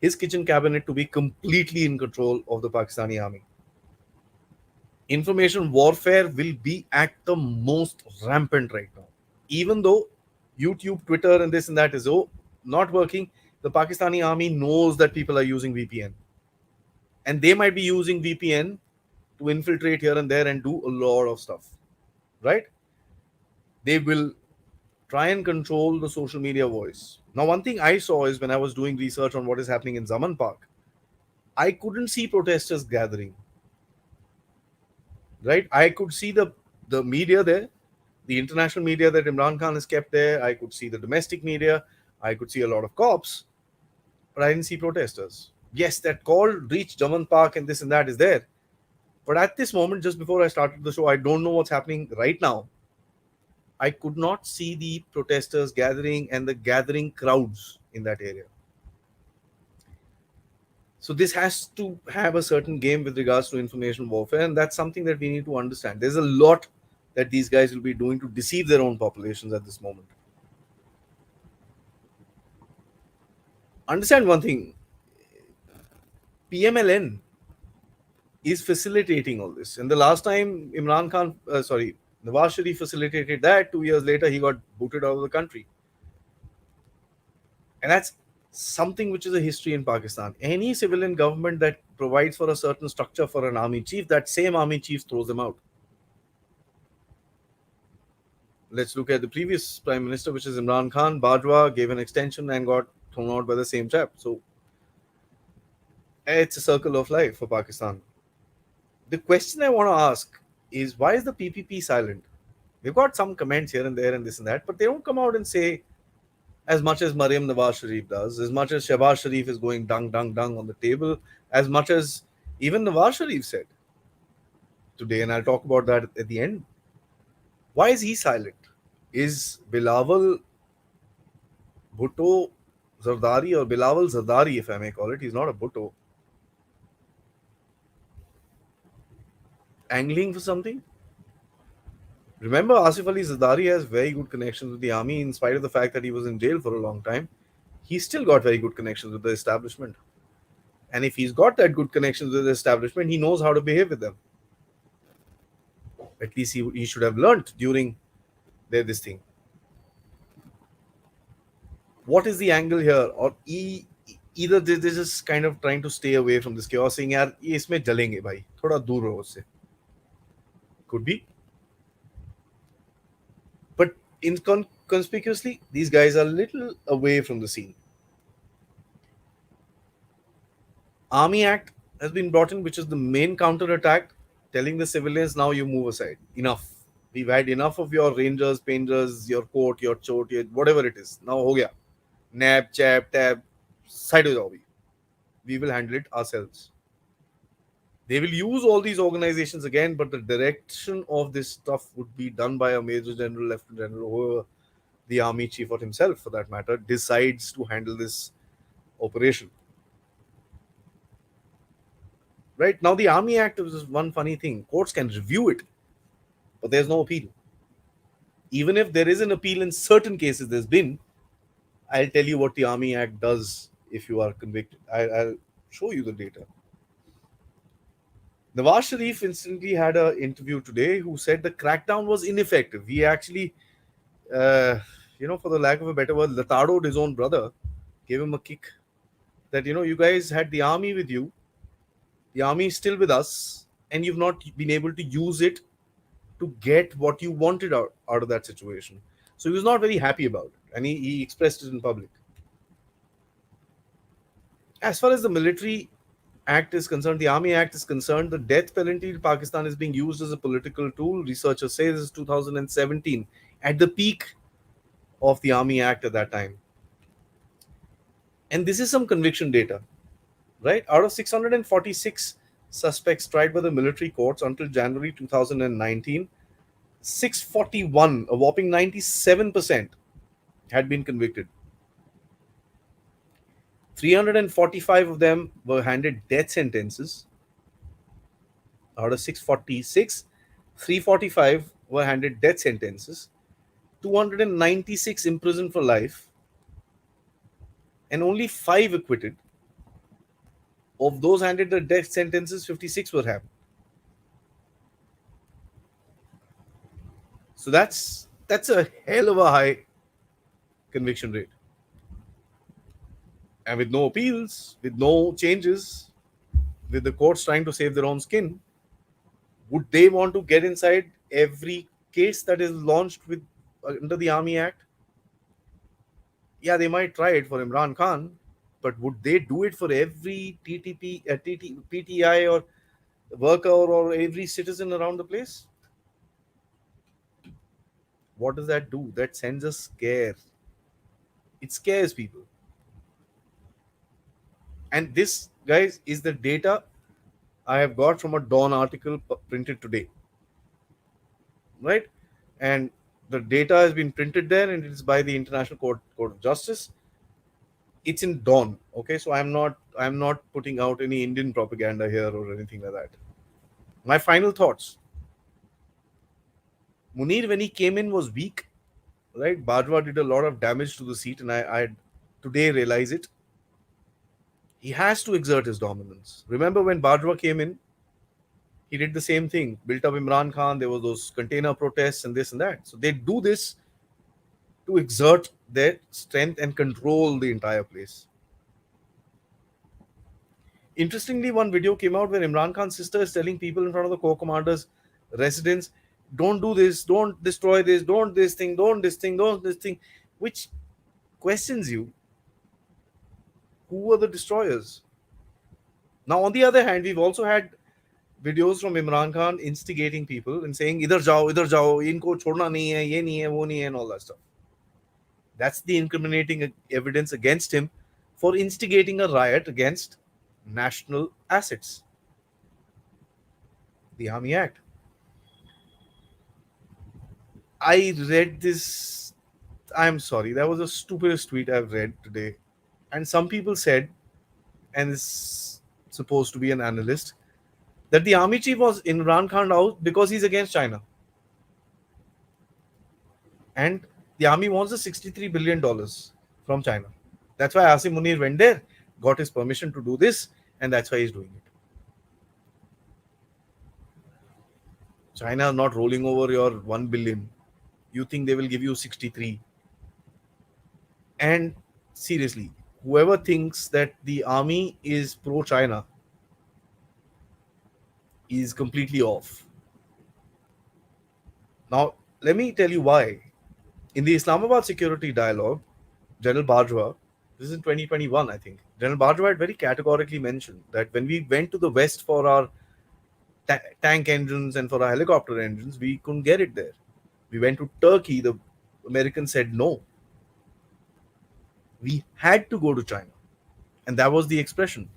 his kitchen cabinet to be completely in control of the Pakistani army. Information warfare will be at the most rampant right now. Even though YouTube, Twitter, and this and that is not working, the Pakistani army knows that people are using VPN. And they might be using VPN to infiltrate here and there and do a lot of stuff. Right? They will try and control the social media voice. Now, one thing I saw is when I was doing research on what is happening in Zaman Park, I couldn't see protesters gathering. Right? I could see the media there, the international media that Imran Khan has kept there. I could see the domestic media. I could see a lot of cops, but I didn't see protesters. Yes, that call reached Jaman Park and this and that is there. But at this moment, just before I started the show, I don't know what's happening right now. I could not see the protesters gathering and the gathering crowds in that area. So this has to have a certain game with regards to information warfare, and that's something that we need to understand. There's a lot that these guys will be doing to deceive their own populations at this moment. Understand one thing, PMLN is facilitating all this. And the last time Nawaz Sharif facilitated that, 2 years later, he got booted out of the country. And that's something which is a history in Pakistan. Any civilian government that provides for a certain structure for an army chief, that same army chief throws them out. Let's look at the previous prime minister, which is Imran Khan. Bajwa gave an extension and got thrown out by the same chap. So it's a circle of life for Pakistan. The question I want to ask is, why is the PPP silent? They've got some comments here and there and this and that, but they don't come out and say as much as Mariam Nawaz Sharif does, as much as Shehbaz Sharif is going dung, dung, dung on the table, as much as even Nawaz Sharif said today, and I'll talk about that at the end. Why is he silent? Is Bilawal Bhutto Zardari, or Bilawal Zardari, if I may call it, he's not a Bhutto, angling for something? Remember, Asif Ali Zardari has very good connections with the army, in spite of the fact that he was in jail for a long time. He's still got very good connections with the establishment. And if he's got that good connections with the establishment, he knows how to behave with them. At least he should have learnt during this thing. What is the angle here? Or either they're just kind of trying to stay away from this chaos, saying, yaar, ye isme jalenge bhai, thoda dur raho usse. Could be. But inconspicuously, these guys are a little away from the scene. Army Act has been brought in, which is the main counter-attack, telling the civilians, now you move aside. Enough. We've had enough of your rangers, pangers, your court, your chot, whatever it is. Now ho gaya. Nab, chap, tab, side ho jao bhi. We will handle it ourselves. They will use all these organizations again, but the direction of this stuff would be done by a major general, lieutenant general, or the army chief, or himself for that matter, decides to handle this operation. Right now, the Army Act is one funny thing. Courts can review it, but there's no appeal. Even if there is an appeal in certain cases, there's been. I'll tell you what the Army Act does if you are convicted. I'll show you the data. Nawaz Sharif instantly had an interview today who said the crackdown was ineffective. He actually, for the lack of a better word, latadoed his own brother, gave him a kick. That, you guys had the army with you. The army is still with us, and you've not been able to use it to get what you wanted out of that situation. So he was not very happy about it, and he expressed it in public. As far as the military act is concerned, the Army Act is concerned, the death penalty in Pakistan is being used as a political tool. Researchers say this is 2017, at the peak of the Army Act at that time. And this is some conviction data. Right? Out of 646 suspects tried by the military courts until January 2019, 641, a whopping 97%, had been convicted. 345 of them were handed death sentences. Out of 646, 345 were handed death sentences, 296 imprisoned for life, and only 5 acquitted. Of those handed the death sentences, 56 were hanged. So that's a hell of a high conviction rate. And with no appeals, with no changes, with the courts trying to save their own skin, would they want to get inside every case that is launched with under the Army Act? Yeah, they might try it for Imran Khan, but would they do it for every PTI or worker or every citizen around the place? What does that do? That sends a scare. It scares people. And this, guys, is the data I have got from a Dawn article printed today, right? And the data has been printed there, and it is by the International Court of Justice. It's in Dawn, okay? So I'm not putting out any Indian propaganda here or anything like that. My final thoughts: Munir, when he came in, was weak, right? Bajwa did a lot of damage to the seat, and I today realize it. He has to exert his dominance. Remember when Bajwa came in, he did the same thing, built up Imran Khan. There was those container protests and this and that. So they do this to exert their strength and control the entire place. Interestingly, one video came out where Imran Khan's sister is telling people in front of the corps commander's residence, don't do this, don't destroy this, don't this thing, don't this thing, don't this thing, which questions you, who were the destroyers? Now, on the other hand, we've also had videos from Imran Khan instigating people and saying, idhar jao, inko chhodna nahi hai, ye nahi hai, wo nahi hai, and all that stuff. That's the incriminating evidence against him for instigating a riot against national assets, the Army Act. I read this. I'm sorry, that was the stupidest tweet I've read today. And some people said, and is supposed to be an analyst, that the army chief was Imran Khan out because he's against China. And the army wants the $63 billion from China. That's why Asim Munir went there, got his permission to do this, and that's why he's doing it. China is not rolling over your 1 billion. You think they will give you 63? And seriously, whoever thinks that the army is pro China is completely off. Now, let me tell you why. In the Islamabad security dialogue, General Bajwa, this is in 2021, I think, General Bajwa had very categorically mentioned that when we went to the West for our tank engines and for our helicopter engines, we couldn't get it there. We went to Turkey, the Americans said no. We had to go to China. And that was the expression.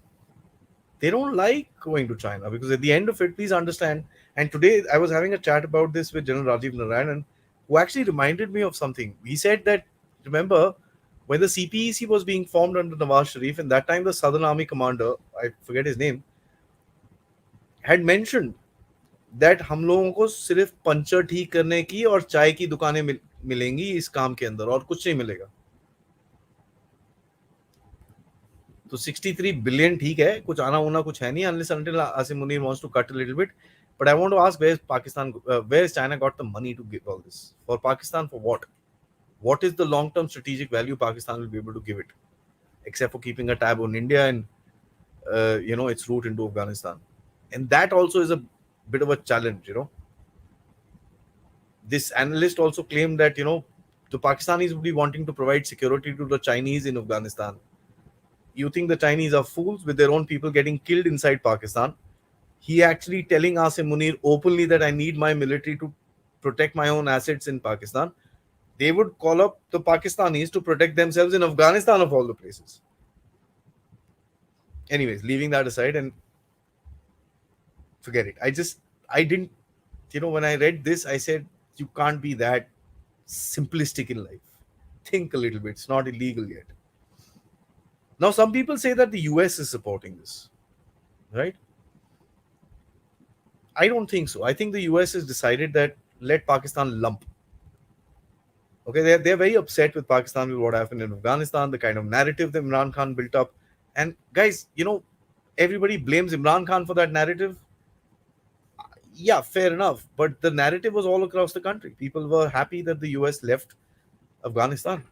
They don't like going to China because at the end of it, please understand. And today I was having a chat about this with General Rajiv Narayanan, who actually reminded me of something. He said that, remember, when the CPEC was being formed under Nawaz Sharif, and that time the Southern Army commander, I forget his name, had mentioned that हम लोगों को सिर्फ puncture ठीक करने की और चाय की दुकानें मिलेंगी इस काम के अंदर और कुछ नहीं मिलेगा. तो 63 billion ठीक है, कुछ आना होना कुछ है नहीं unless until Asim Munir wants to cut a little bit. But I want to ask, where is China got the money to give all this? For Pakistan, for what? What is the long-term strategic value Pakistan will be able to give it? Except for keeping a tab on India and, its route into Afghanistan. And that also is a bit of a challenge, This analyst also claimed that, the Pakistanis would be wanting to provide security to the Chinese in Afghanistan. You think the Chinese are fools with their own people getting killed inside Pakistan? He actually telling Asim Munir openly that I need my military to protect my own assets in Pakistan. They would call up the Pakistanis to protect themselves in Afghanistan of all the places. Anyways, leaving that aside and forget it. I didn't, when I read this, I said, You can't be that simplistic in life. Think a little bit. It's not illegal yet. Now, some people say that the US is supporting this, right? I don't think so. I think the US has decided that let Pakistan lump. Okay, they're very upset with Pakistan with what happened in Afghanistan, the kind of narrative that Imran Khan built up. And guys, everybody blames Imran Khan for that narrative. Yeah, fair enough. But the narrative was all across the country. People were happy that the US left Afghanistan,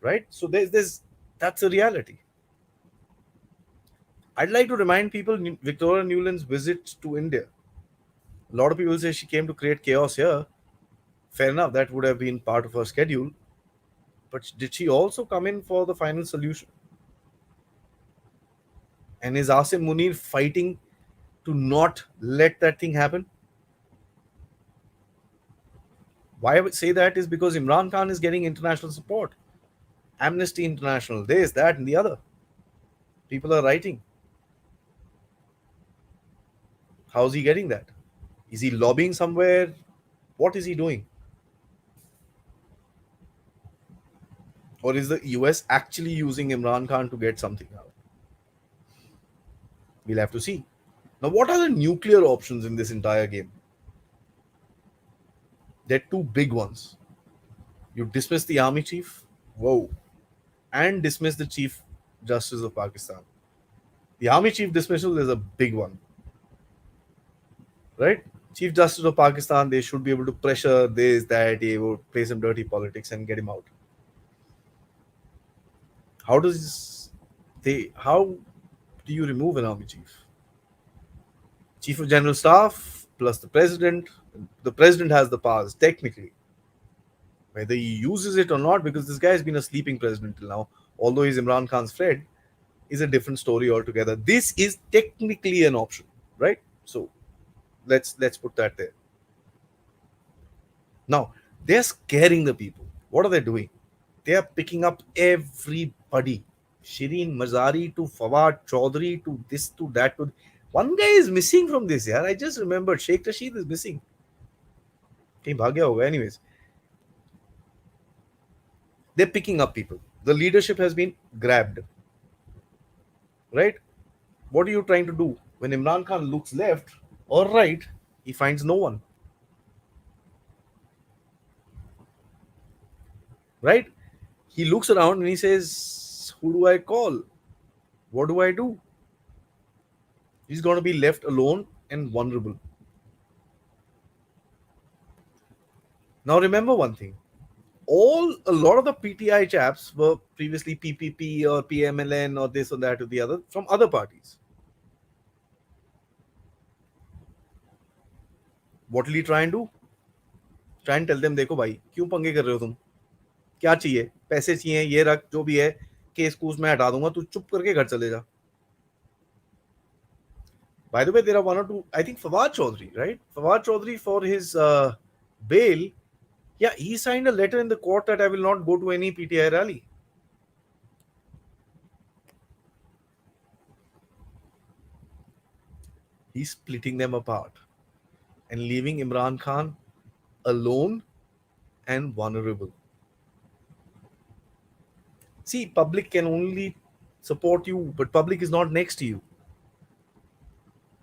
right? So there's that's a reality. I'd like to remind people Victoria Nuland's visit to India. A lot of people say she came to create chaos here. Fair enough, that would have been part of her schedule. But did she also come in for the final solution? And is Asim Munir fighting to not let that thing happen? Why I would say that is because Imran Khan is getting international support. Amnesty International, this, that, and the other. People are writing. How's he getting that? Is he lobbying somewhere? What is he doing? Or is the US actually using Imran Khan to get something out? We'll have to see. Now, what are the nuclear options in this entire game? There are two big ones. You dismiss the army chief, whoa, and dismiss the Chief Justice of Pakistan. The army chief dismissal is a big one, right? Chief Justice of Pakistan, they should be able to pressure this, that, they will play some dirty politics and get him out. How does this, how do you remove an army chief? Chief of General Staff plus the president. The president has the powers technically. Whether he uses it or not, because this guy has been a sleeping president till now, although he's Imran Khan's friend, is a different story altogether. This is technically an option, right? So let's put that there. Now they're scaring the people. What are they doing? They are picking up everybody. Shireen Mazari to Fawad Chaudhary to this to that to one guy is missing from this. Yeah, I just remembered Sheikh Rashid is missing. कहीं भाग गया होगा. Anyways, they're picking up people. The leadership has been grabbed. Right? What are you trying to do? When Imran Khan looks left or right, he finds no one. Right? He looks around and he says, who do I call? What do I do? He's going to be left alone and vulnerable. Now remember one thing. A lot of the PTI chaps were previously PPP or PMLN or this or that or the other from other parties. What will he try and do? Try and tell them, देखो भाई क्यों पंगे कर रहे हो तुम? क्या चाहिए? पैसे चाहिए, ये रख, जो भी है, केस कूस मैं हटा दूंगा, तू चुप करके घर चले जा. By the way, there are one or two. I think Fawad Chaudhary, right? Fawad Chaudhary for his bail. Yeah, he signed a letter in the court that I will not go to any PTI rally. He's splitting them apart and leaving Imran Khan alone and vulnerable. See, public can only support you, but public is not next to you.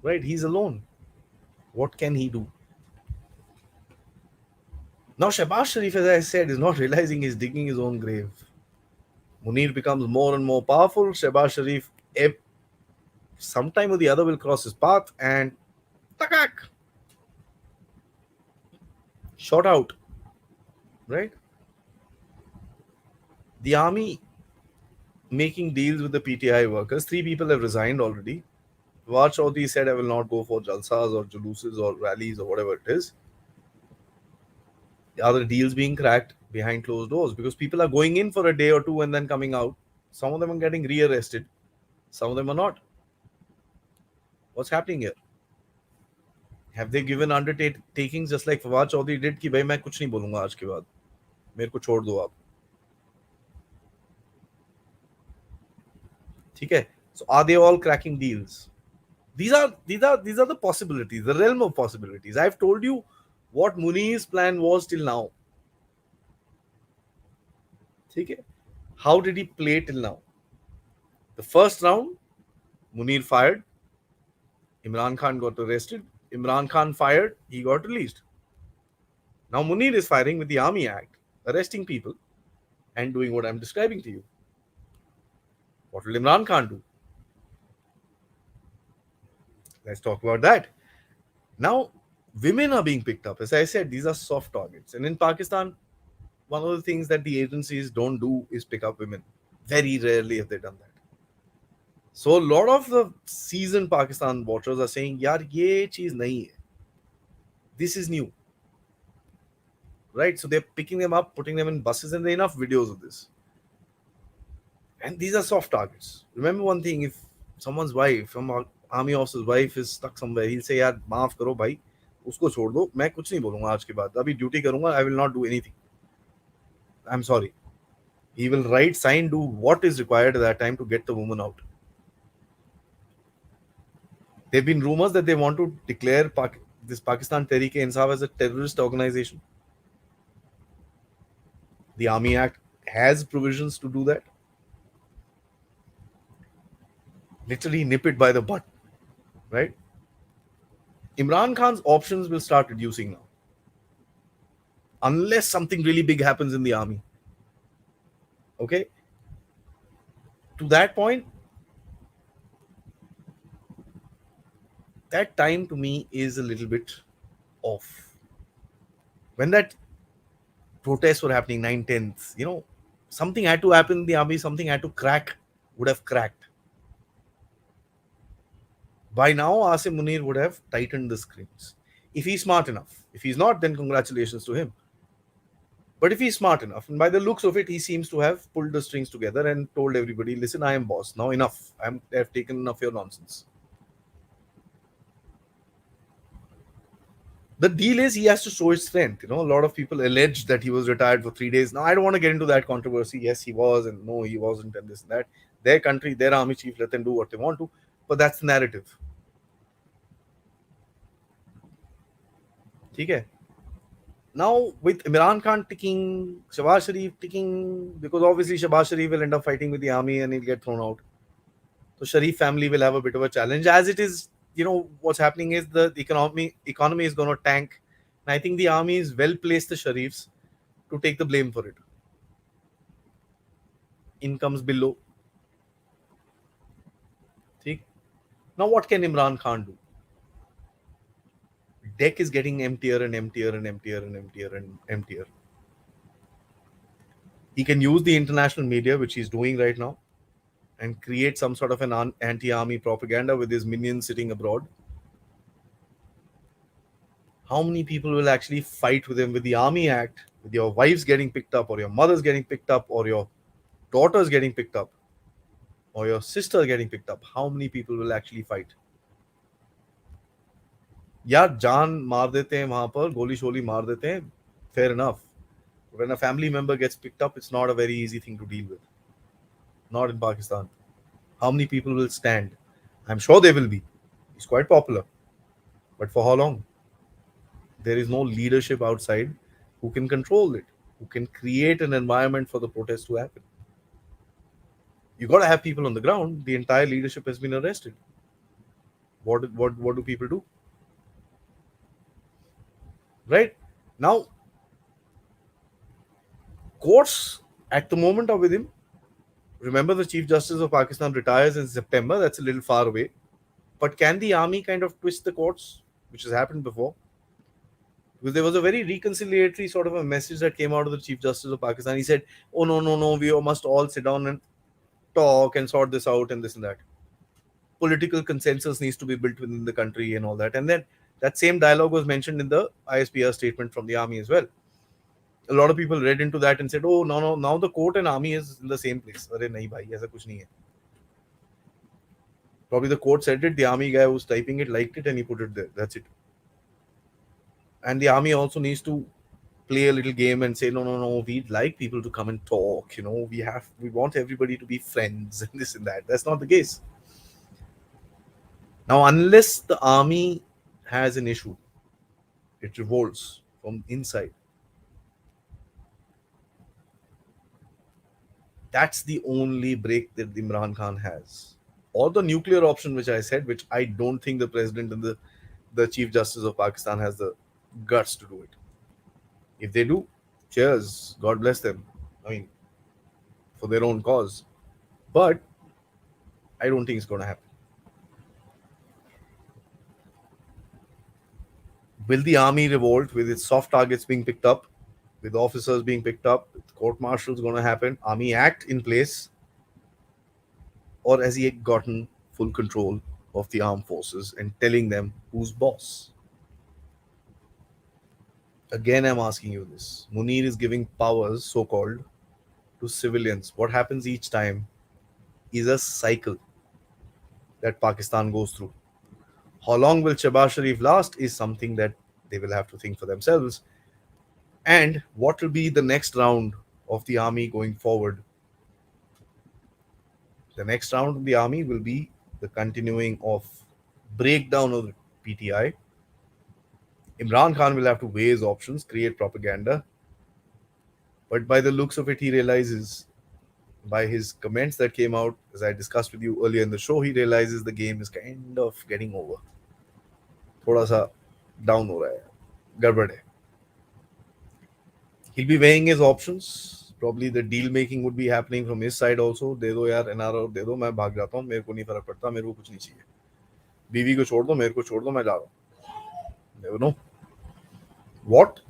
Right? He's alone. What can he do? Now, Shehbaz Sharif, as I said, is not realizing he's digging his own grave. Munir becomes more and more powerful. Shehbaz Sharif, sometime or the other, will cross his path and takak, shot out. Right? The army making deals with the PTI workers. 3 people have resigned already. Fawad Chaudhary said, I will not go for jalsas or juluses or rallies or whatever it is. The other deals being cracked behind closed doors because people are going in for a day or two and then coming out. Some of them are getting rearrested. Some of them are not. What's happening here? Have they given undertakings just like Fawad Chaudhary did कि भाई मैं कुछ नहीं बोलूंगा आज के बाद, मेरे को छोड़ दो आप. ठीक है? So are they all cracking deals? These are the possibilities, the realm of possibilities. I've told you what Munir's plan was till now. Okay? How did he play till now? The first round, Munir fired, Imran Khan got arrested. Imran Khan fired, he got released. Now Munir is firing with the Army Act, arresting people and doing what I'm describing to you. What will Imran Khan do? Let's talk about that. Now, women are being picked up. As I said, these are soft targets. And in Pakistan, one of the things that the agencies don't do is pick up women. Very rarely have they done that. So a lot of the seasoned Pakistan watchers are saying, "Yaar, ye cheez nahi hai. This is new." Right? So they're picking them up, putting them in buses, and there are enough videos of this. And these are soft targets. Remember one thing: if someone's wife, some army officer's wife is stuck somewhere, he'll say, "यार माफ करो भाई, उसको छोड़ दो, मैं कुछ नहीं बोलूंगा आज के बाद, अभी ड्यूटी करूंगा, I will not do anything. I'm sorry." He will write, sign, do what is required at that time to get the woman out. There have been rumors that they want to declare this Pakistan Tehreek-e-Insaf as a terrorist organization. The Army Act has provisions to do that. Literally nip it by the butt, right? Imran Khan's options will start reducing now, unless something really big happens in the army. Okay? To that point, that time to me is a little bit off. When that protests were happening, 9/10, something had to happen in the army, something had to crack, would have cracked. By now, Asim Munir would have tightened the screens. If he's smart enough. If he's not, then congratulations to him. But if he's smart enough, and by the looks of it, he seems to have pulled the strings together and told everybody, "Listen, I am boss. Now enough. I've taken enough of your nonsense." The deal is he has to show his strength. A lot of people alleged that he was retired for 3 days. Now, I don't want to get into that controversy. Yes, he was, and no, he wasn't, and this and that. Their country, their army chief, let them do what they want to. But that's the narrative. Okay? Now, with Imran Khan ticking, Shahbaz Sharif ticking, because obviously Shahbaz Sharif will end up fighting with the army and he'll get thrown out. So Sharif family will have a bit of a challenge. As it is, what's happening is the economy is going to tank. And I think the army is well placed, the Sharifs, to take the blame for it. Incomes below. See? Now, what can Imran Khan do? Deck is getting emptier and emptier and emptier and emptier and emptier. He can use the international media, which he's doing right now, and create some sort of an anti-army propaganda with his minions sitting abroad. How many people will actually fight with him with the Army Act, with your wives getting picked up, or your mothers getting picked up, or your daughters getting picked up, or your sister getting picked up? How many people will actually fight? यार जान मार देते हैं वहां पर, गोली शोली मार देते हैं, fair enough. When a family member gets picked up, it's not a very easy thing to deal with. Not in Pakistan. How many people will stand? I'm sure there will be. He's quite popular. But for how long? There is no leadership outside who can control it, who can create an environment for the protest to happen. You got to have people on the ground. The entire leadership has been arrested. What do people do? Right? Now, courts at the moment are with him. Remember, the Chief Justice of Pakistan retires in September. That's a little far away. But can the army kind of twist the courts, which has happened before? Because there was a very reconciliatory sort of a message that came out of the Chief Justice of Pakistan. He said, "Oh, no, no, no, we must all sit down and talk and sort this out and this and that. Political consensus needs to be built within the country and all that." And then that same dialogue was mentioned in the ISPR statement from the army as well. A lot of people read into that and said, "Oh, no, no, now the court and army is in the same place." Arey nahi bhai, aisa kuch nahi hai. Probably the court said it, the army guy who was typing it liked it and he put it there. That's it. And the army also needs to play a little game and say, "No, no, no, we'd like people to come and talk. We want everybody to be friends and this and that." That's not the case. Now, unless the army has an issue, it revolts. from inside. That's the only break that Imran Khan has. Or the nuclear option, which I said, which I don't think the president and the Chief Justice of Pakistan has the guts to do it. If they do, cheers, God bless them. I mean, for their own cause. But I don't think it's going to happen. Will the army revolt with its soft targets being picked up, with officers being picked up, with court martials going to happen, army act in place, or has he gotten full control of the armed forces and telling them who's boss? Again, I'm asking you this. Munir is giving powers, so called, to civilians. What happens each time is a cycle that Pakistan goes through. How long will Shehbaz Sharif last is something that they will have to think for themselves. And what will be the next round of the army going forward? The next round of the army will be the continuing of breakdown of the PTI. Imran Khan will have to weigh his options, create propaganda, but by the looks of it, he realizes by his comments that came out, as I discussed with you earlier in the show, he realizes the game is kind of getting over. थोड़ा सा down हो रहा है, गड़बड़ है. He'll be weighing his options. Probably the deal making would be happening from his side also. दे दो यार NRO दे दो, मैं भाग जाता हूँ, मेरे को नहीं फर्क पड़ता, मेरे को कुछ नहीं चाहिए. बीवी को छोड़ दो, मेरे को छोड़ दो, मैं जा रहा हूँ. Never know what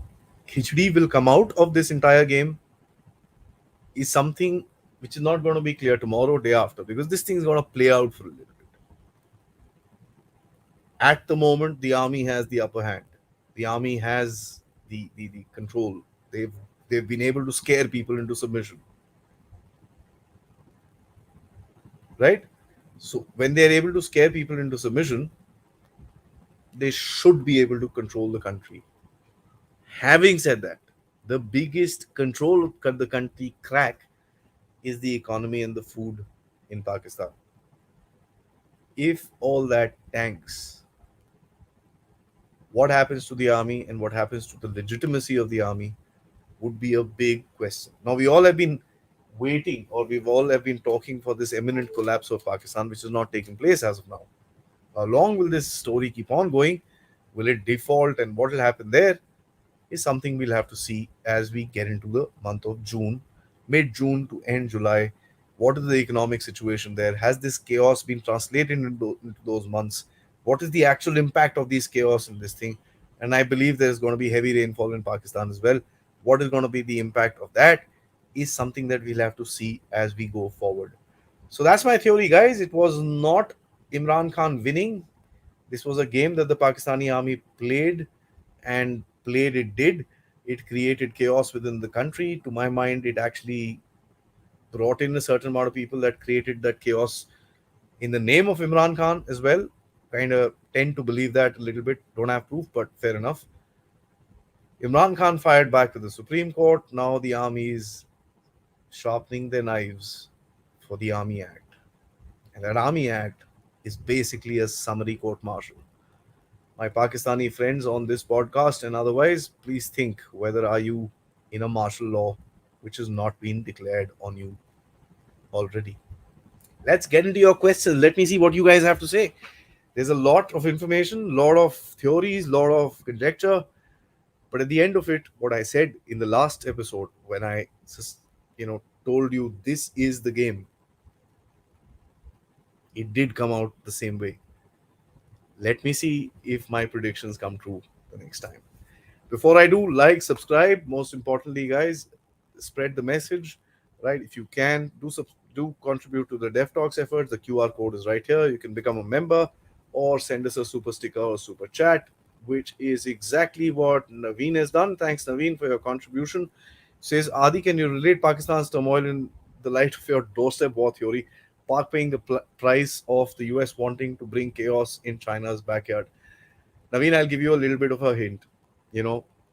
khichdi will come out of this entire game is something which is not going to be clear tomorrow, day after, because this thing is going to play out for a little bit. At the moment, the army has the upper hand. The army has the control. They've been able to scare people into submission, right? So when they are able to scare people into submission, they should be able to control the country. Having said that, the biggest control the country crack is the economy and the food in Pakistan. If all that tanks, what happens to the army and what happens to the legitimacy of the army would be a big question. Now, we all have been waiting, or we've all have been talking for this imminent collapse of Pakistan, which is not taking place as of now. How long will this story keep on going? Will it default, and what will happen there is something we'll have to see as we get into the month of June, mid June to end July. What is the economic situation there? Has this chaos been translated into those months? What is the actual impact of these chaos in this thing? And I believe there's going to be heavy rainfall in Pakistan as well. What is going to be the impact of that is something that we'll have to see as we go forward. So that's my theory, guys. It was not Imran Khan winning. This was a game that the Pakistani army played, and played it did. It created chaos within the country. To my mind, it actually brought in a certain amount of people that created that chaos in the name of Imran Khan as well. Kind of tend to believe that a little bit. Don't have proof, but fair enough. Imran Khan fired back to the Supreme Court. Now the army is sharpening their knives for the Army Act. And that Army Act is basically a summary court martial. My Pakistani friends on this podcast and otherwise, please think whether are you in a martial law which has not been declared on you already. Let's get into your questions. Let me see what you guys have to say. There's a lot of information, lot of theories, lot of conjecture, but at the end of it, what I said in the last episode when I told you this is the game, it did come out the same way. Let me see if my predictions come true the next time. Before I do, like, subscribe. Most importantly, guys, spread the message. Right? If you can, do contribute to the Dev Talks efforts. The QR code is right here. You can become a member or send us a super sticker or super chat, which is exactly what Naveen has done. Thanks, Naveen, for your contribution. Says, Adi, can you relate Pakistan's turmoil in the light of your doorstep war theory? Park paying the price of the US wanting to bring chaos in China's backyard. Naveen, I'll give you a little bit of a hint.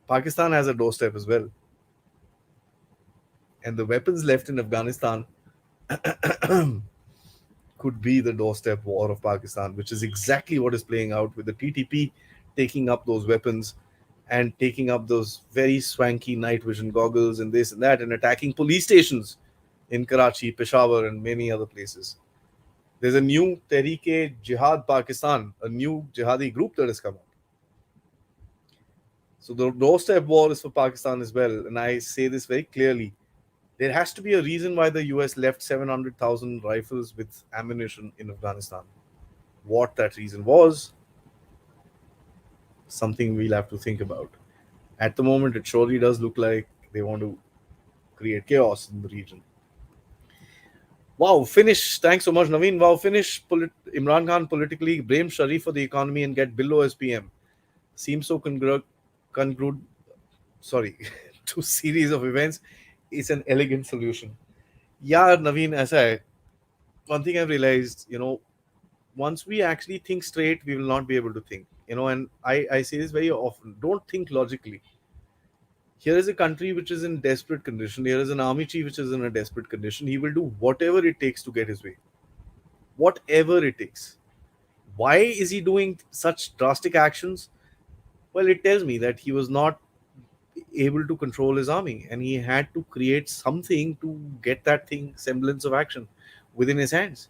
Pakistan has a doorstep as well. And the weapons left in Afghanistan could be the doorstep war of Pakistan, which is exactly what is playing out with the TTP taking up those weapons and taking up those very swanky night vision goggles and this and that and attacking police stations in Karachi, Peshawar, and many other places. There's a new Tehreek Jihad Pakistan, a new jihadi group that has come out. So the doorstep war is for Pakistan as well. And I say this very clearly. There has to be a reason why the US left 700,000 rifles with ammunition in Afghanistan. What that reason was, something we'll have to think about. At the moment, it surely does look like they want to create chaos in the region. Wow, finish. Thanks so much, Naveen. Wow, finish. Imran Khan politically blame Sharif for the economy and get Billo as PM. Seems so congruent. Sorry, to series of events. It's an elegant solution. Yeah, Naveen, as one thing I've realized, once we actually think straight, we will not be able to think. And I say this very often. Don't think logically. Here is a country which is in desperate condition. Here is an army chief which is in a desperate condition. He will do whatever it takes to get his way. Whatever it takes. Why is he doing such drastic actions? Well, it tells me that he was not able to control his army and he had to create something to get that thing semblance of action within his hands.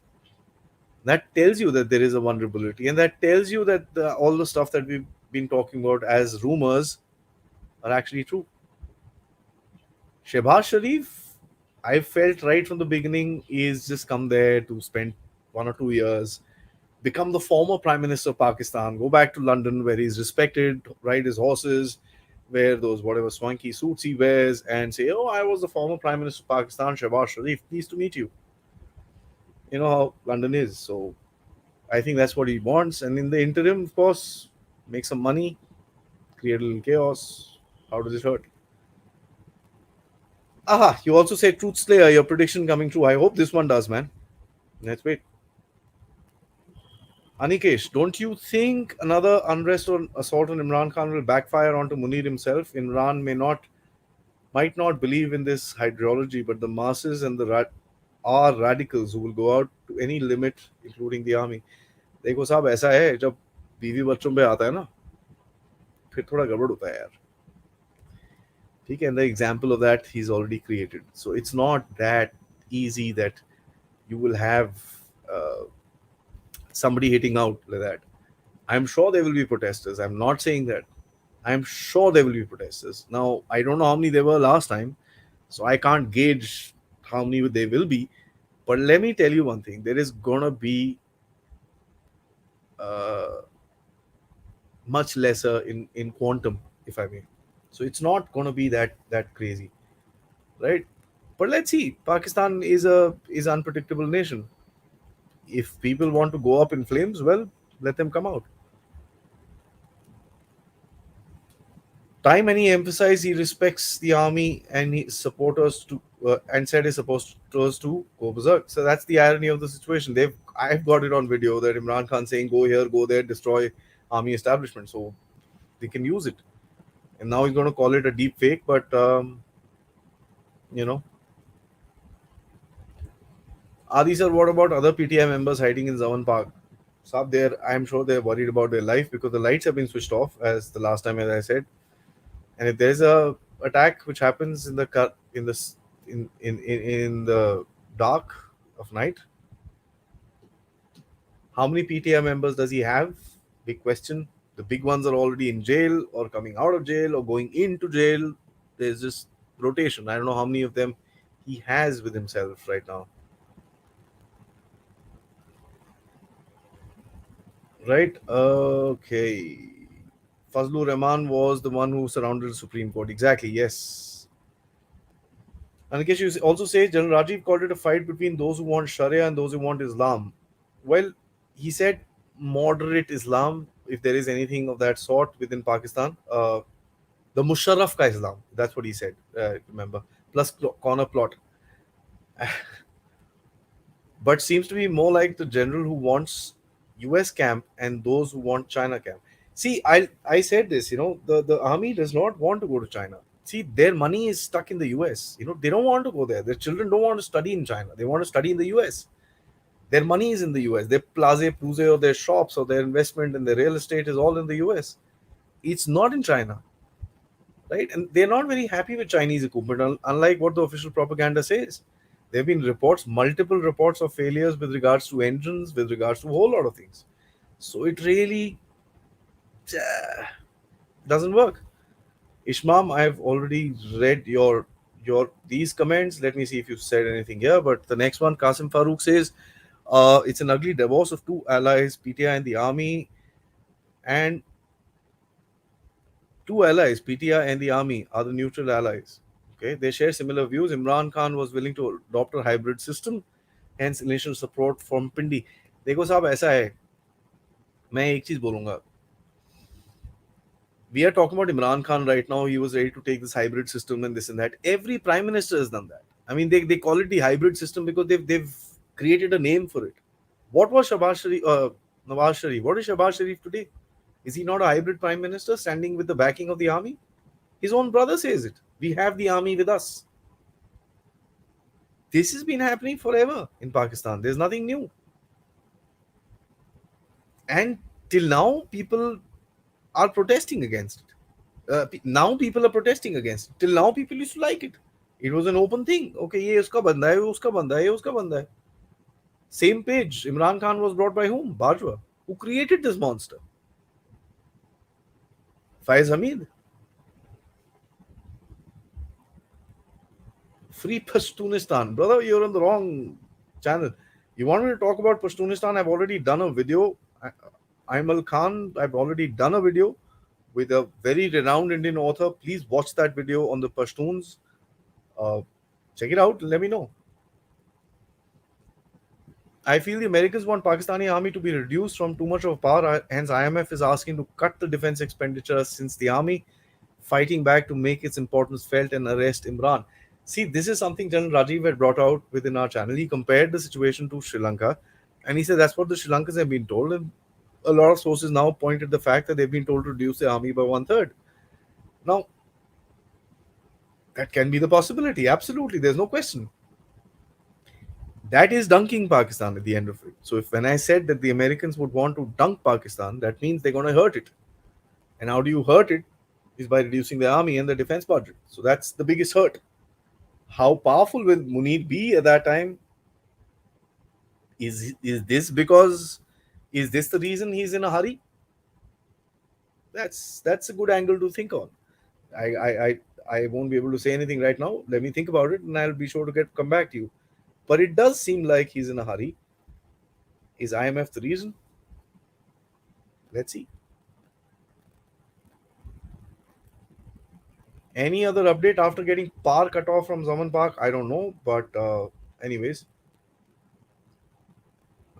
That tells you that there is a vulnerability, and that tells you that all the stuff that we've been talking about as rumors are actually true. Shehbaz Sharif, I felt right from the beginning, is just come there to spend 1 or 2 years, become the former Prime Minister of Pakistan, go back to London where he's respected, ride his horses, wear those whatever swanky suits he wears, and say, "Oh, I was the former Prime Minister of Pakistan, Shehbaz Sharif. Pleased to meet you." You know how London is. So I think that's what he wants. And in the interim, of course, make some money, create a little chaos. How does it hurt? Aha, you also said Truth Slayer, your prediction coming true. I hope this one does, man. Let's wait. Anikesh, don't you think another unrest or assault on Imran Khan will backfire onto Munir himself? Imran might not believe in this hydrology, but the masses and are radicals who will go out to any limit, including the army. देखो साहब ऐसा है जब बीवी बच्चों पे आता है ना फिर थोड़ा गड़बड़ होता है यार ठीक है and the example of that he's already created so it's not that easy that you will have uh, somebody hitting out like that. I'm sure there will be protesters. I'm not saying that. I'm sure there will be protesters. Now, I don't know how many there were last time, so I can't gauge how many there will be. But let me tell you one thing: there is gonna be uh, much lesser in quantum, if I may. So it's not gonna be that crazy, right? But let's see. Pakistan is unpredictable nation. If people want to go up in flames, well, let them come out. Time and he emphasized he respects the army and his supporters to and said his supporters to go berserk. So that's the irony of the situation. I've got it on video that Imran Khan saying go here, go there, destroy army establishment. So they can use it. And now he's going to call it a deep fake, but you know, Adi sir, what about other PTI members hiding in Zaman Park? Sab, there, I'm sure they're worried about their life because the lights have been switched off as the last time, as I said. And if there's a attack which happens in the in the dark of night, how many PTI members does he have? Big question. The big ones are already in jail or coming out of jail or going into jail. There's just rotation. I don't know how many of them he has with himself right now. Right? Okay. Fazlur Rahman was the one who surrounded the Supreme Court. Exactly. Yes. Anikesh, you also say General Rajiv called it a fight between those who want Sharia and those who want Islam. Well, he said moderate Islam, if there is anything of that sort within Pakistan. The Musharraf ka Islam. That's what he said. Remember, plus corner plot. But seems to be more like the general who wants US camp and those who want China camp. See, I said this, the army does not want to go to China. See, their money is stuck in the US. They don't want to go there. Their children don't want to study in China. They want to study in the US. Their money is in the US. Their plaza, pluze, or their shops or their investment in their real estate is all in the US. It's not in China. right? And they're not very happy with Chinese equipment, unlike what the official propaganda says. There have been reports, multiple reports of failures with regards to engines, with regards to a whole lot of things. So it really doesn't work. Ishmam, I've already read your these comments. Let me see if you've said anything here. But the next one, Qasim Farooq says, it's an ugly divorce of two allies, PTI and the army, and two allies, PTI and the army, are the neutral allies. Okay, they share similar views. Imran Khan was willing to adopt a hybrid system, hence initial support from Pindi. देखो साहब ऐसा है, मैं एक चीज बोलूंगा. We are talking about Imran Khan right now. He was ready to take this hybrid system and this and that. Every prime minister has done that. I mean, they call it the hybrid system because they've created a name for it. What was Nawaz Sharif? What is Shahbaz Sharif today? Is he not a hybrid prime minister standing with the backing of the army? His own brother says it. We have the army with us. This has been happening forever in Pakistan. There's nothing new. And till now, people are protesting against it. Now people are protesting against it. Till now, people used to like it. It was an open thing. Okay, ये उसका बंदा है, वो उसका बंदा है, ये उसका बंदा है. Same page. Imran Khan was brought by whom? Bajwa. Who created this monster? Faiz Hamid. Free Pashtunistan. Brother, you're on the wrong channel. You want me to talk about Pashtunistan? I've already done a video. Aimal Khan, I've already done a video with a very renowned Indian author. Please watch that video on the Pashtuns. Check it out. Let me know. I feel the Americans want Pakistani army to be reduced from too much of power. Hence, IMF is asking to cut the defense expenditure since the army fighting back to make its importance felt and arrest Imran. See, this is something General Rajiv had brought out within our channel. He compared the situation to Sri Lanka, and he said that's what the Sri Lankans have been told. And a lot of sources now point at the fact that they've been told to reduce the army by 1/3. Now, that can be the possibility. Absolutely, there's no question. That is dunking Pakistan at the end of it. So, if when I said that the Americans would want to dunk Pakistan, that means they're going to hurt it. And how do you hurt it? Is by reducing the army and the defense budget. So that's the biggest hurt. How powerful will Munir be at that time? Is this because is this the reason he's in a hurry? That's a good angle to think on. I won't be able to say anything right now. Let me think about it, and I'll be sure to come back to you. But it does seem like he's in a hurry. Is IMF the reason? Let's see. Any other update after getting power cut off from Zaman Park? I don't know, but anyways.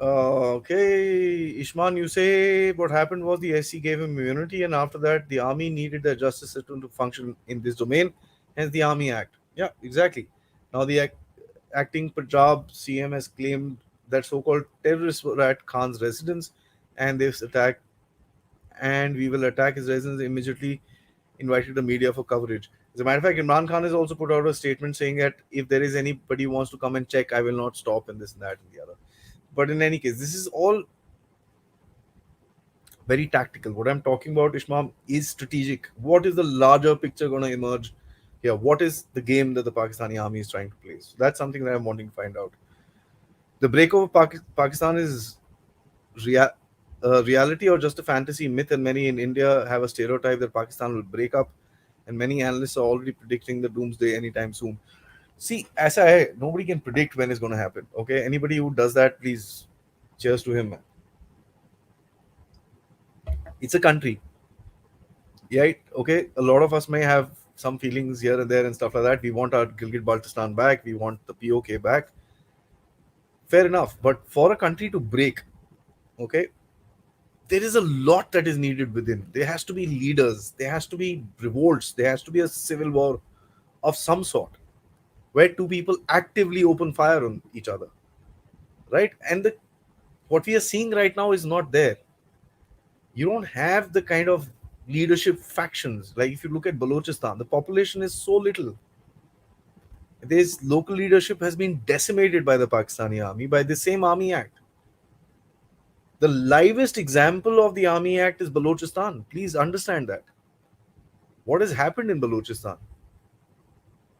Okay, Ishman, you say what happened was the SC gave him immunity, and after that, the army needed the justice system to function in this domain, hence the Army Act. Yeah, exactly. Now, the acting Punjab CM has claimed that so-called terrorists were at Khan's residence, and they've attacked, and we will attack his residence immediately. Invited the media for coverage. As a matter of fact, Imran Khan has also put out a statement saying that if there is anybody who wants to come and check, I will not stop, and this and that and the other. But in any case, this is all very tactical. What I'm talking about, Ishmael, is strategic. What is the larger picture going to emerge here? What is the game that the Pakistani army is trying to play? So that's something that I'm wanting to find out. The breakup of Pakistan is reality or just a fantasy myth, and many in India have a stereotype that Pakistan will break up, and many analysts are already predicting the doomsday anytime soon. See, as nobody can predict when it's going to happen. Okay, anybody who does that, please, cheers to him, man. It's a country, right? Okay, a lot of us may have some feelings here and there and stuff like that. We want our Gilgit Baltistan back. We want the POK back. Fair enough, but for a country to break, okay, there is a lot that is needed within. There has to be leaders. There has to be revolts. There has to be a civil war of some sort, where two people actively open fire on each other, right? And what we are seeing right now is not there. You don't have the kind of leadership factions. Like if you look at Balochistan, the population is so little. This local leadership has been decimated by the Pakistani army, by the same Army Act. The livest example of the Army Act is Balochistan. Please understand that. What has happened in Balochistan?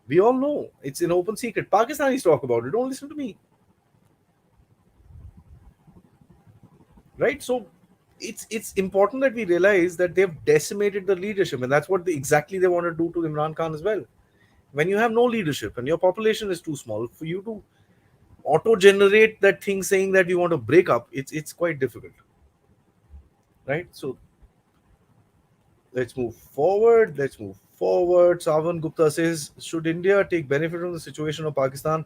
We all know it's an open secret. Pakistanis talk about it. Don't listen to me, right? So it's important that we realize that they've decimated the leadership, and that's what exactly they want to do to Imran Khan as well. When you have no leadership and your population is too small for you to auto generate that thing saying that you want to break up, it's quite difficult, right? So let's move forward. Let's move forward. Savan Gupta says, should India take benefit from the situation of Pakistan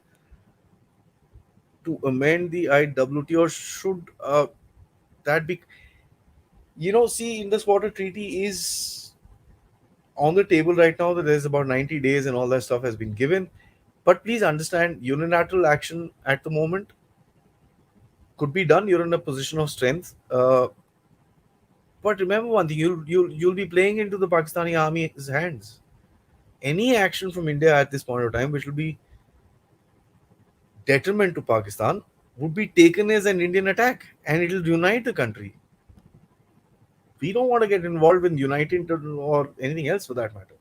to amend the IWT, or should that be? See, in this water treaty is on the table right now, that there's about 90 days and all that stuff has been given. But please understand, unilateral action at the moment could be done. You're in a position of strength. But remember one thing: you'll be playing into the Pakistani army's hands. Any action from India at this point of time, which will be detriment to Pakistan, would be taken as an Indian attack, and it will unite the country. We don't want to get involved in uniting or anything else for that matter.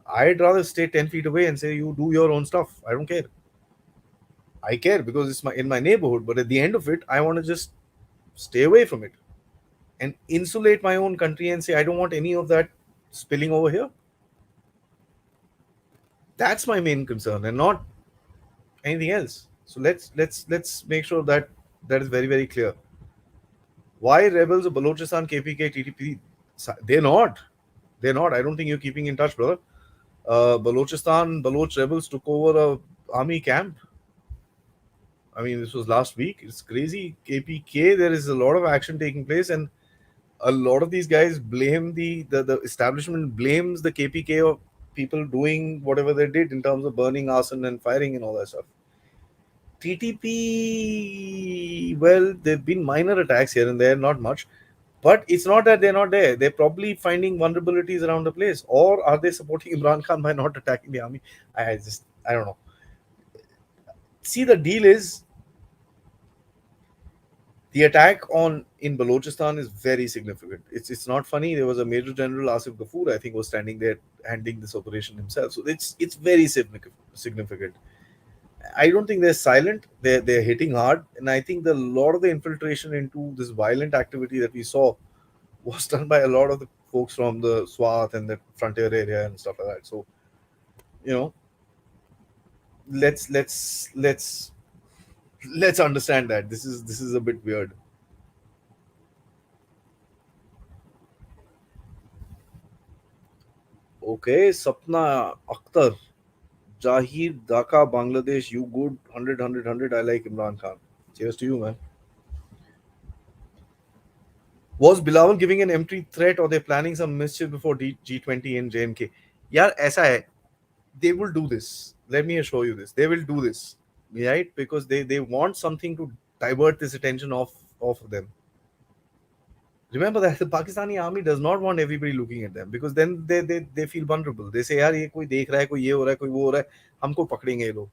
I'd rather stay 10 feet away and say you do your own stuff. I don't care. I care because it's in my neighborhood, but at the end of it, I want to just stay away from it and insulate my own country and say I don't want any of that spilling over here. That's my main concern, and not anything else. So let's make sure that that is very very clear. Why rebels of Balochistan, KPK, TTP? They're not. They're not. I don't think you're keeping in touch, brother. Balochistan, Baloch rebels took over a army camp. I mean, this was last week. It's crazy. KPK, there is a lot of action taking place, and a lot of these guys blame the establishment blames the KPK of people doing whatever they did in terms of burning, arson, and firing and all that stuff. TTP, well, there've been minor attacks here and there, not much, but it's not that they're not there. They're probably finding vulnerabilities around the place, or are they supporting Imran Khan by not attacking the army? I don't know. See, the deal is the attack on in Balochistan is very significant. It's not funny. There was a Major General Asif Ghafoor, I think, was standing there handling this operation himself. So it's very significant. I don't think they're silent. They're hitting hard, and I think the lot of the infiltration into this violent activity that we saw was done by a lot of the folks from the Swat and the frontier area and stuff like that. So you know, let's let's understand that this is a bit weird. Okay, Sapna Akhtar, Jahir Dhaka, Bangladesh. You good? 100, 100, 100. I like Imran Khan. Cheers to you, man. Was Bilawal giving an empty threat, or they planning some mischief before G20 in JNK? Yeah, ऐसा है. They will do this. Let me assure you this. They will do this, right? Because they want something to divert this attention off of them. Remember that the Pakistani army does not want everybody looking at them, because then they feel vulnerable. They say, यार ये कोई देख रहा है, कोई ये हो रहा है, कोई वो हो रहा है, हमको पकड़ेंगे ये लोग.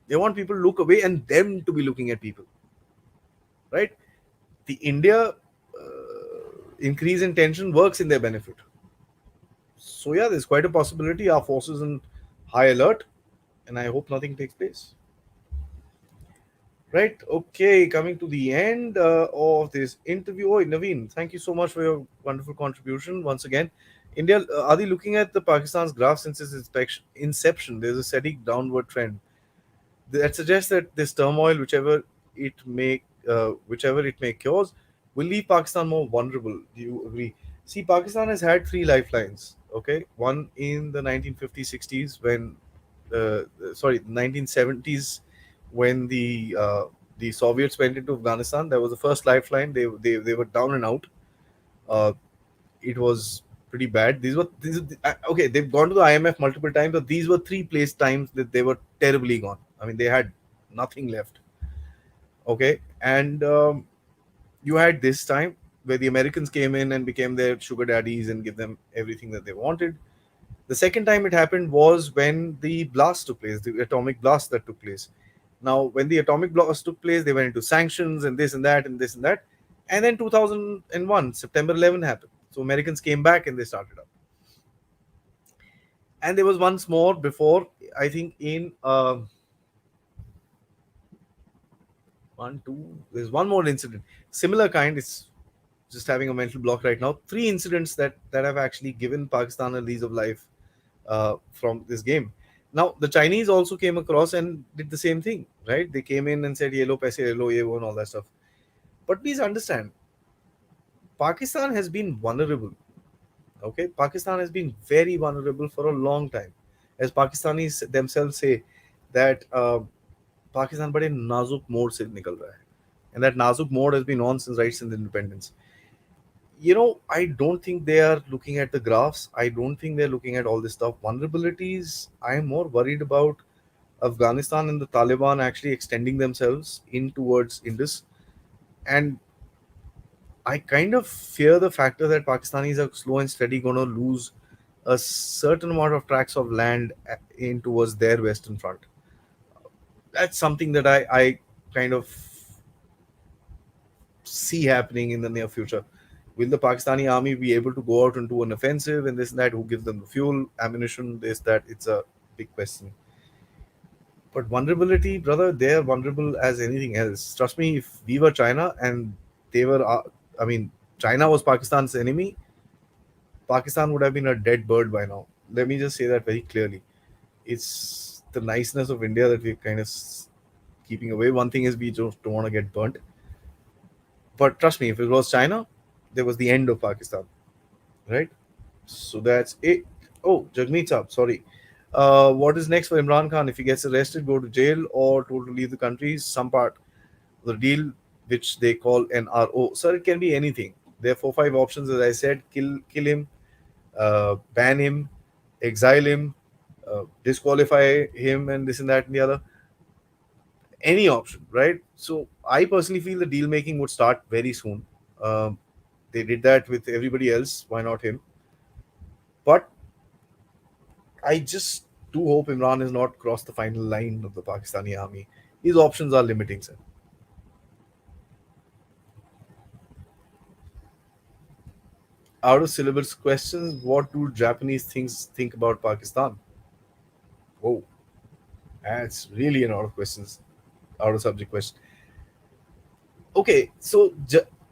They want people to look away and them to be looking at people, right? The India increase in tension works in their benefit. So yeah, there's quite a possibility our forces in high alert, and I hope nothing takes place. Right? Okay, coming to the end of this interview. Oh, Naveen, thank you so much for your wonderful contribution once again. India, Adi, looking at the Pakistan's graph since its inception, there's a steady downward trend that suggests that this turmoil, it may, whichever it may cause, will leave Pakistan more vulnerable. Do you agree? See, Pakistan has had three lifelines. Okay, one in the 1950s, 60s when, sorry, 1970s when the Soviets went into Afghanistan. That was the first lifeline. They were down and out. Uh, it was pretty bad. Okay. They've gone to the IMF multiple times, but these were three place times that they were terribly gone. I mean, they had nothing left. Okay, and you had this time where the Americans came in and became their sugar daddies and give them everything that they wanted. The second time it happened was when the blast took place, the atomic blast that took place. Now, when the atomic blast took place, they went into sanctions and this and that and this and that. And then 2001, September 11 happened. So Americans came back and they started up. And there was once more before, I think in one, two. There's one more incident, similar kind. It's just having a mental block right now. Three incidents that have actually given Pakistan a lease of life from this game. Now the Chinese also came across and did the same thing, right? They came in and said yellow paise, yellow, ye wo, and all that stuff. But please understand, Pakistan has been vulnerable. Okay, Pakistan has been very vulnerable for a long time, as Pakistanis themselves say that Pakistan बड़े नाजुक मोड़ से निकल रहा है, and that नाजुक मोड़ has been on since right since independence. I don't think they are looking at the graphs. I don't think they're looking at all this stuff. Vulnerabilities, I'm more worried about Afghanistan and the Taliban actually extending themselves in towards Indus. And I kind of fear the factor that Pakistanis are slow and steady going to lose a certain amount of tracts of land in towards their western front. That's something that I kind of see happening in the near future. Will the Pakistani army be able to go out and do an offensive and this and that? Who gives them the fuel, ammunition, this, that? It's a big question. But vulnerability, brother, they're vulnerable as anything else. Trust me, if we were China and they were, I mean, China was Pakistan's enemy, Pakistan would have been a dead bird by now. Let me just say that very clearly. It's the niceness of India that we're kind of keeping away. One thing is we just don't want to get burnt. But trust me, if it was China, there was the end of Pakistan, right? So that's it. Oh, Jagmeet Saab, sorry. What is next for Imran Khan? If he gets arrested, go to jail, or told to leave the country, some part of the deal, which they call NRO. Sir, it can be anything. There are 4 5 options, as I said: kill him, ban him, exile him, disqualify him, and this and that and the other. Any option, right? So I personally feel the deal making would start very soon. Um, they did that with everybody else. Why not him? But I just do hope Imran has not crossed the final line of the Pakistani army. His options are limiting, sir. Out of syllabus questions, what do Japanese things think about Pakistan? Whoa, that's really an out of questions, out of subject question. Okay, so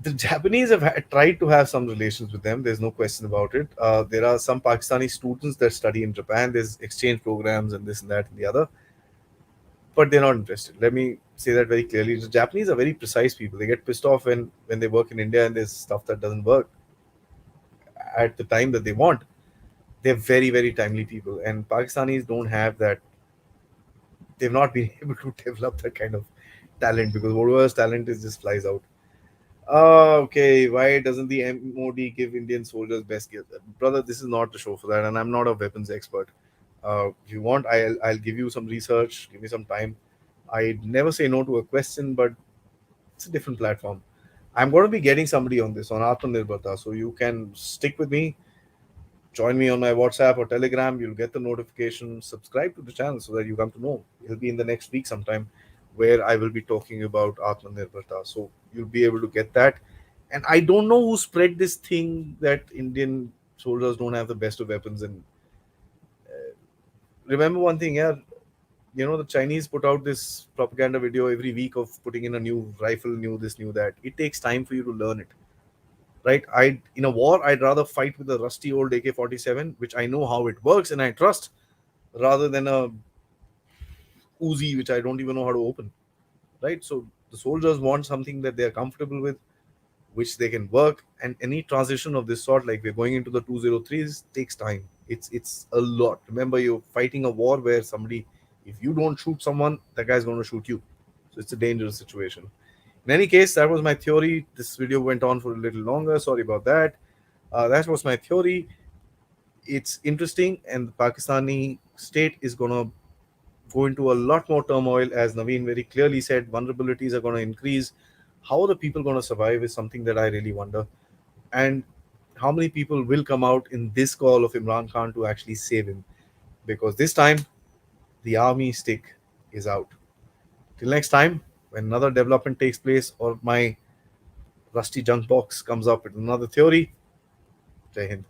the Japanese have tried to have some relations with them. There's no question about it. There are some Pakistani students that study in Japan. There's exchange programs and this and that and the other, but they're not interested. Let me say that very clearly. The Japanese are very precise people. They get pissed off when they work in India and there's stuff that doesn't work at the time that they want. They're very, very timely people, and Pakistanis don't have that. They've not been able to develop that kind of talent because whatever's talent is just flies out. Okay. Why doesn't the MOD give Indian soldiers best gear? Brother, this is not the show for that, and I'm not a weapons expert. If you want, I'll give you some research. Give me some time. I never say no to a question, but it's a different platform. I'm going to be getting somebody on this on Atmanirbharta, so you can stick with me. Join me on my WhatsApp or Telegram. You'll get the notification. Subscribe to the channel so that you come to know. It'll be in the next week sometime where I will be talking about Atmanirbharta. So you'll be able to get that. And I don't know who spread this thing that Indian soldiers don't have the best of weapons. And remember one thing, yeah, the Chinese put out this propaganda video every week of putting in a new rifle, new this, new that. It takes time for you to learn it, right? I In a war, I'd rather fight with a rusty old AK-47, which I know how it works and I trust, rather than a Uzi, which I don't even know how to open, right? So the soldiers want something that they are comfortable with, which they can work, and any transition of this sort, like we're going into the 203s, takes time. It's a lot. Remember, you're fighting a war where somebody, if you don't shoot someone, that guy's going to shoot you. So it's a dangerous situation. In any case, that was my theory. This video went on for a little longer. Sorry about that. That was my theory. It's interesting, and the Pakistani state is going to go into a lot more turmoil. As Naveen very clearly said, vulnerabilities are going to increase. How are the people going to survive is something that I really wonder. And how many people will come out in this call of Imran Khan to actually save him? Because this time, the army stick is out. Till next time, when another development takes place or my rusty junk box comes up with another theory, Jai Hind.